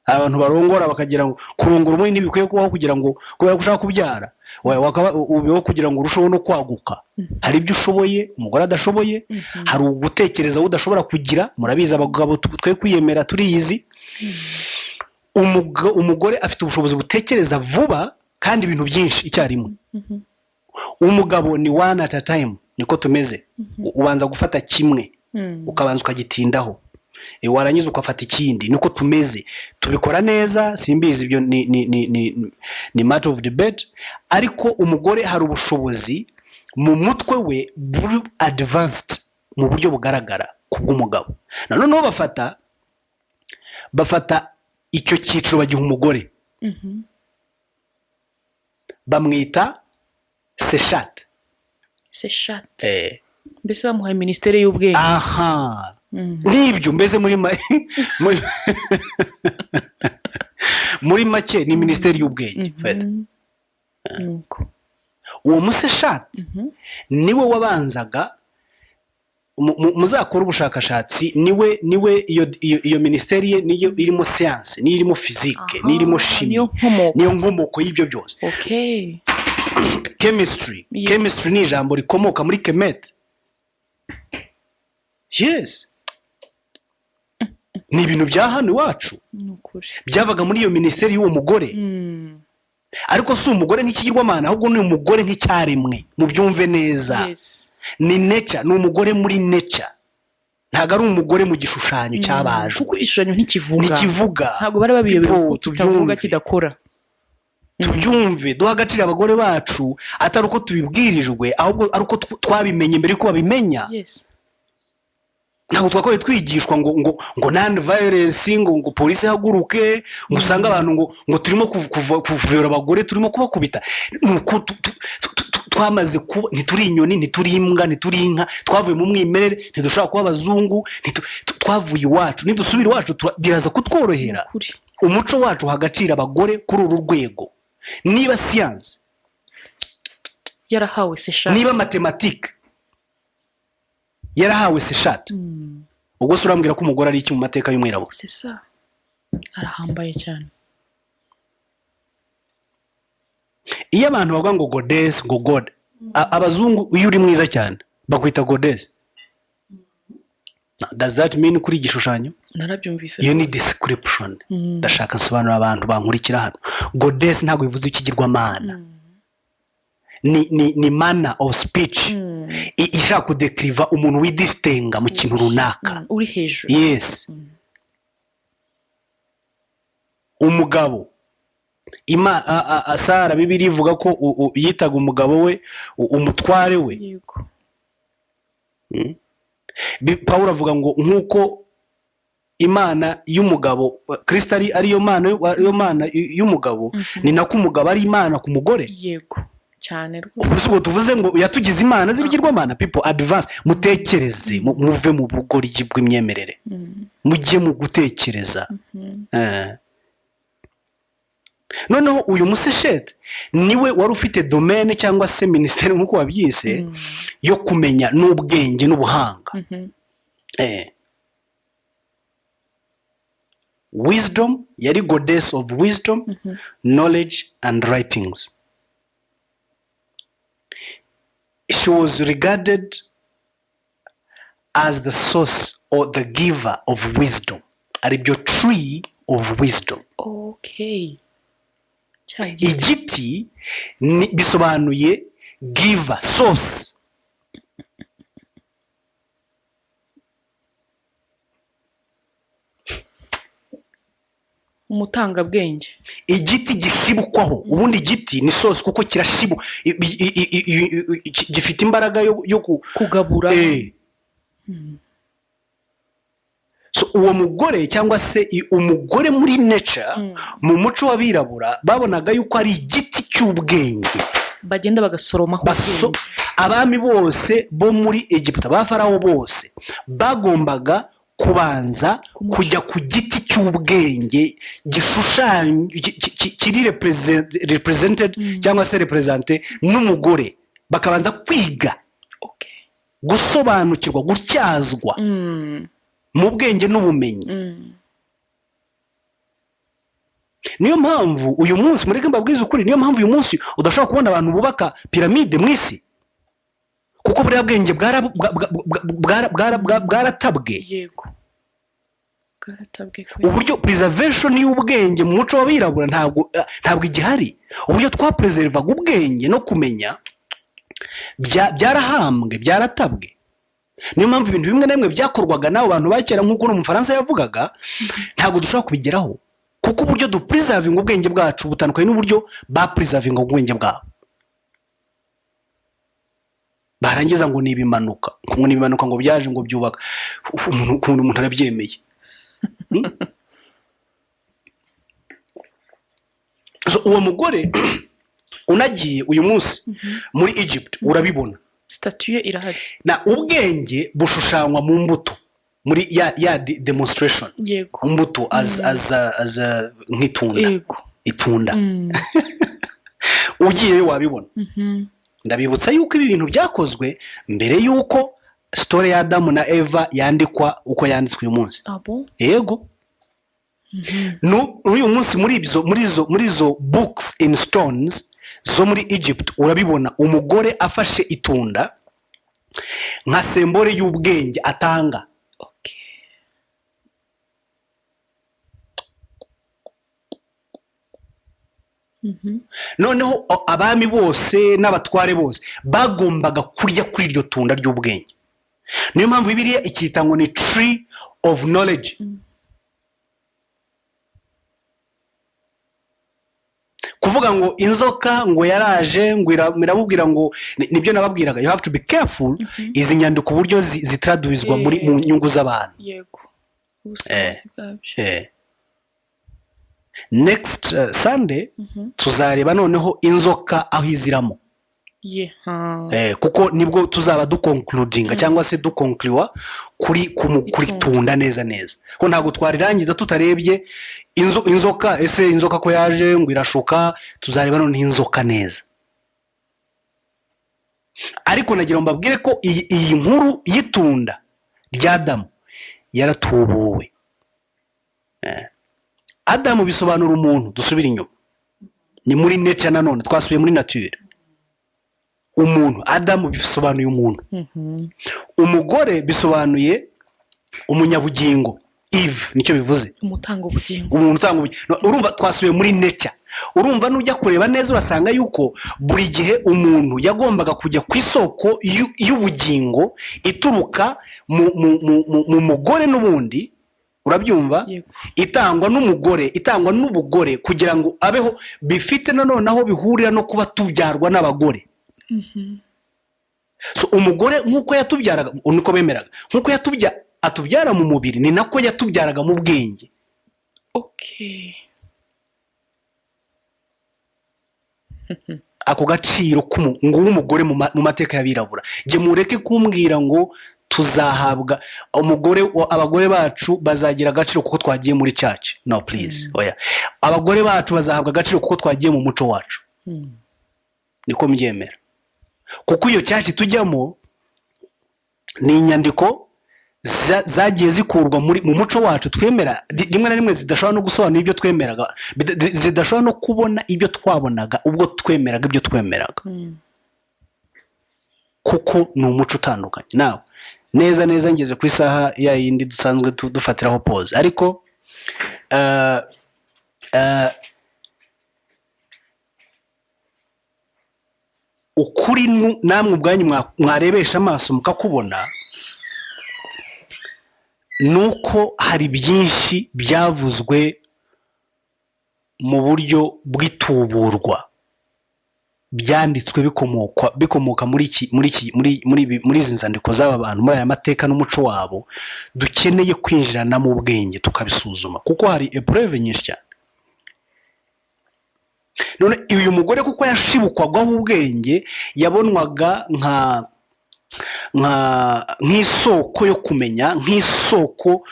Speaker 2: Abantu barongora bakagira ngo kurongora umwe ntibikwiye kubaho kugira ngo kubera gushaka kubyara, ubeho kugira ngo urusheho no kwaguka. Hari ibyo ushoboye umugore adashoboye, hari ugutekereza udashobora kugira. Murabizi abagabo twe kwiyemera turiyizi. Umugore afite ubushobozi butekereza vuba kandi ibintu byinshi icyarimwe. Umugabo ni one at a time, niko tumeze. Ubanza gufata kimwe ukabanza ukagitindaho, warangiza ukafata ikindi. Niko tumeze, tubikora neza. Simbizi ibyo ni matter of debate, ariko umugore hari ubushobozi mu mutwe we buri advanced mu buryo bugaragara kubw'umugabo. Noneho bafata icyo cyiciro bagiha umugore, bamwita seshat.
Speaker 1: Mbese bamuhaye ministeri y'ubwenge.
Speaker 2: Nibyo mbese muri make ni ministeri y'ubwenge. Uwo museshati niwe wabanzaga, muzakora ubushakashatsi, niwe iyo ministeri ye niyo irimo science, niyo irimo physique, niyo irimo chimie, niyo nkomoko y'ibyo byose. Chemistry ni ijambo rikomoka muri kemet. Yes, ni ibintu bya hano iwacu byavaga muri iyo ministeri y'uwo mugore. Ariko si umugore nk'ikigirwamana, ahubwo ni umugore nk'icyaremwe. Mubyumve neza, ni nature, ni umugore muri nature. Ntabwo ari umugore mu gishushanyo cyabajwe,
Speaker 1: kuko igishushanyo ntikivuga. Ntabwo bari babiyobewe kitavuga kidakora.
Speaker 2: Tubyumve, duha agaciro abagore bacu atari uko tubibwirijwe, ahubwo ari uko twabimenye mbere yuko babimenya. Ntabwo twakoye twigishwa ngo non violence, ngo polisi haguruke, ngo usanga abantu ngo turimo kuvura abagore, turimo kubakubita. Nuko twamaze kuba ntituri inyoni ntituri imbwa ntituri inka twavuye mu mwimerere ntidushobora kuba abazungu twavuye iwacu nidusubira iwacu biraza kutworohera umuco wacu hagacira abagore kuri uru rwego niba siyanse
Speaker 1: yarahawe seshatu
Speaker 2: niba matematike yarahawe seshatu ubwo se urambwira ko umugore ari iki mu mateka y'umwirabura
Speaker 1: sesa arahambaye cyane
Speaker 2: iyo abantu bavuga ngo goddess ngo god abazungu iyo uri mwiza cyane bakwita goddess does that mean kuri igishushanyo
Speaker 1: narabyumvise
Speaker 2: iyo ni description ndashaka nsobanura abantu bankurikira hano goddess ntabwo bivuze ikigirwamana ni manner of speech ishaka kudekriva umuntu widistinga mu kintu runaka
Speaker 1: uri hejuru
Speaker 2: yes umugabo Sara Bibiliya ivuga ko yitaga umugabo we umutware we
Speaker 1: yego
Speaker 2: Pawulo avuga ngo nkuko imana y'umugabo Kristo ariyo mana y'umugabo ni nako umugabo ari imana ku mugore
Speaker 1: yego cyane
Speaker 2: rwose ubwo tuvuze ngo yatugize imana z'ibigirwamana people advance mutekereze muve mu bugoryi bw'imyemerere mujye mu gutekereza noneho uyu museshete niwe wari ufite domaine cyangwa se ministeri nk'uko wabyise yo kumenya n'ubwenge n'ubuhanga wisdom yari goddess of wisdom knowledge and writings. She was regarded as the source or the giver of wisdom. Aribyo tree of wisdom.
Speaker 1: Okay.
Speaker 2: Igiti bisobanuye giver, source.
Speaker 1: Umutangabwenge.
Speaker 2: Igiti gishibukwaho. Ubundi igiti ni source kuko kirashibu gifite imbaraga yo
Speaker 1: kugabura.
Speaker 2: So uwo mugore cyangwa se umugore muri nature mu muco w'abirabura babonaga yuko ari igiti cy'ubwenge
Speaker 1: bagenda bagasoroma
Speaker 2: abami bose bo muri Egiputa ba Farawo bose bagombaga kubanza kujya ku giti cy'ubwenge gishushanya kiri represented cyangwa se represente n'umugore bakabanza kwiga gusobanukirwa gutyazwa mu bwenge n'ubumenyi. Niyo mpamvu uyu munsi mureke mbabwiza ukuri, niyo mpamvu uyu munsi udashobora kubona abantu bubaka piramide mu isi kuko buriya bwenge bwaratabwe.
Speaker 1: Yego, bwaratabwe.
Speaker 2: Uburyo preservation y'ubwenge mu muco w'abirabura ntabwo igihari. Uburyo twapreservaga ubwenge no kumenya byarahambwe, byaratabwe. Niyo mpamvu ibintu bimwe na bimwe byakorwaga n'abo bantu bakera nk'uko no mu Faransa yavugaga ntabwo dushobora kubigeraho kuko uburyo dupreservinga ubwenge bwacu butandukanye n'uburyo bapreservinga ubwenge bwabo. Barangiza ngo nibimanuka ngo byaje ngo byubaka umuntu arabyemeye. So uwo mugore unagiye uyu munsi muri Egypt urabibona
Speaker 1: statue irahari
Speaker 2: na ubwenge bushushanywa mu mbuto muri ya demonstration.
Speaker 1: Yego,
Speaker 2: umbuto as nk'itunda.
Speaker 1: Yego,
Speaker 2: itunda. Ugiyeyo wabibona. Ndabibutsa yuko ibi bintu byakozwe mbere yuko story ya Adamu na Eva yandikwa uko yanditswe uyu munsi.
Speaker 1: Abo
Speaker 2: Yego. Uyu munsi muri izo books in stones zo muri Egypt urabibona umugore afashe itunda nka sembore y'ubwenge atanga. Noneho abami bose n'abatware bose bagombaga kurya kuri iryo tunda ry'ubwenge. Niyo mpamvu Bibiliya ikita ngo ni tree of knowledge. Kuvuga ngo inzoka ngo yaraje ngo iramubwira ngo nibyo nababwiraga, you have to be careful izi nyandiko uburyo zitraduizwa mu nyungu z'abantu.
Speaker 1: Yego,
Speaker 2: next Sunday tuzareba noneho inzoka aho iziramo. kuko nibwo tuzaba dukonkludinga cyangwa se dukonkliwa kuri tunda neza ko ntabwo twarirangiza tutarebye inzoka. Ese inzoka ko yaje ngo irashuka, tuzareba none inzoka neza. Ariko nagira ngo mbabwire ko iyi nkuru y'itunda rya Adamu yaratubuwe. Adamu bisobanura umuntu. Dusubira inyuma, ni muri nature nanone, twasubiye muri nature. Umuntu, Adamu bisobanuye umuntu. Umugore bisobanuye umunyabugingo, Eve nicyo bivuze,
Speaker 1: umutanga ubugingo.
Speaker 2: Umuntu utanga ubugingo. Urumva twasubiye muri nature. Urumva nujya kureba neza urasanga yuko buri gihe umuntu yagombaga kujya ku isoko y'ubugingo ituruka mu mugore n'ubundi. Urabyumva? Itangwa n'umugore, itangwa n'ubugore kugira ngo abeho, bifite nanone aho bihurira no kuba tubyarwa n'abagore. So umugore nkuko yatubyaraga, niko bemeraga, nkuko atubyara mu mubiri, ni nako yatubyaraga mu bwenge. Ako gaciro ng'umugore mu mateka y'abirabura. Jye mureke kumbwira ngo tuzahabwa abagore bacu bazagira agaciro kuko twagiye muri church. No please, oya. Abagore bacu bazahabwa agaciro kuko twagiye mu muco wacu. Niko mbyemera. Kuko iyo church tujyamo ni inyandiko zagiye zikurwa mu muco wacu twemera, rimwe na rimwe zidashobora no gusobanura ibyo twemeraga, zidashobora no kubona ibyo twabonaga ubwo twemeraga ibyo twemeraga. Kuko ni umuco utandukanye. Nawe neza ngeze ku isaha ya yindi dusanzwe dufatiraho pause. Ariko ukuri namwe ubwanyu mwarebesha amaso mukakubona, nuko hari byinshi byavuzwe mu buryo bw'ituburwa, byanditswe bikomoka muri izi nzandiko z'aba bantu, muri aya mateka n'umuco wabo, dukeneye kwinjirana mu bwenge tukabisuzuma, kuko hari epreuve nyinshi cyane. None uyu mugore kuko yashibukwagaho ubwenge, yabonwaga nk'isoko yo kumenya, nk'isoko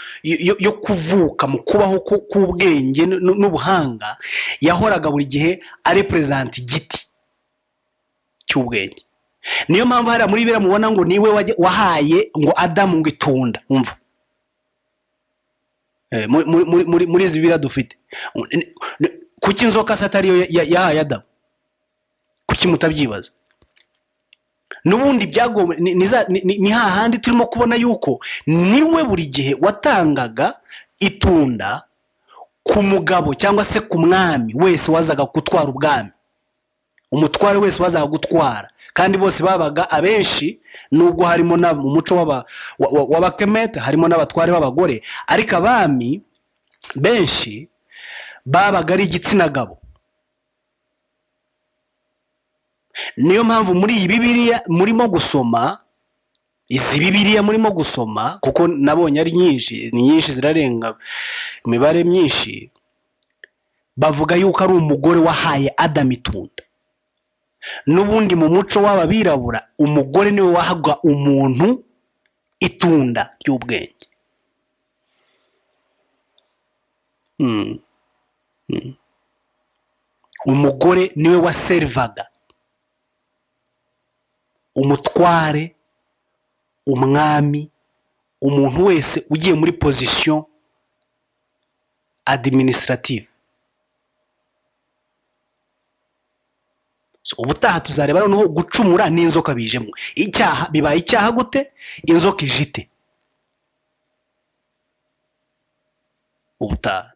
Speaker 2: yo kuvuka mu kubaho k'ubwenge n'ubuhanga, yahoraga buri gihe arepresent igiti cy'ubwenge. Niyo mpamvu hari muri bira mubona ngo niwe wahaye ngo Adamu ngo itunda. Umva, muri izi bira dufite, kuki inzoka satariyo yahaye Adamu? Kuki mutabyibaza? Nubundi byagomba ni hahandi turimo kubona yuko niwe buri gihe watangaga itunda ku mugabo cyangwa se ku mwami wese wazaga gutwara ubwami, umutware wese wazaga gutwara, kandi bose babaga abenshi, nubwo harimo mu muco w'abakemete harimo n'abatware b'abagore, ariko abami benshi babaga ari igitsina gabo. Niyo mpamvu muri iyi Bibiliya murimo gusoma, izi Bibiliya murimo gusoma, kuko nabonye ari nyinshi zirarenga imibare myinshi, bavuga yuko ari umugore wahaye Adamu itunda. N'ubundi mu muco w'ababirabura umugore niwe wahaga umuntu itunda ry'ubwenge. Umugore niwe waservaga umutware, umwami, umuntu wese ugiye muri position administrative. So ubutaha tuzareba noneho gucumura n'inzoka bijemo. Icyaha bibaye icyaha gute? Inzoka ijite ubutaha.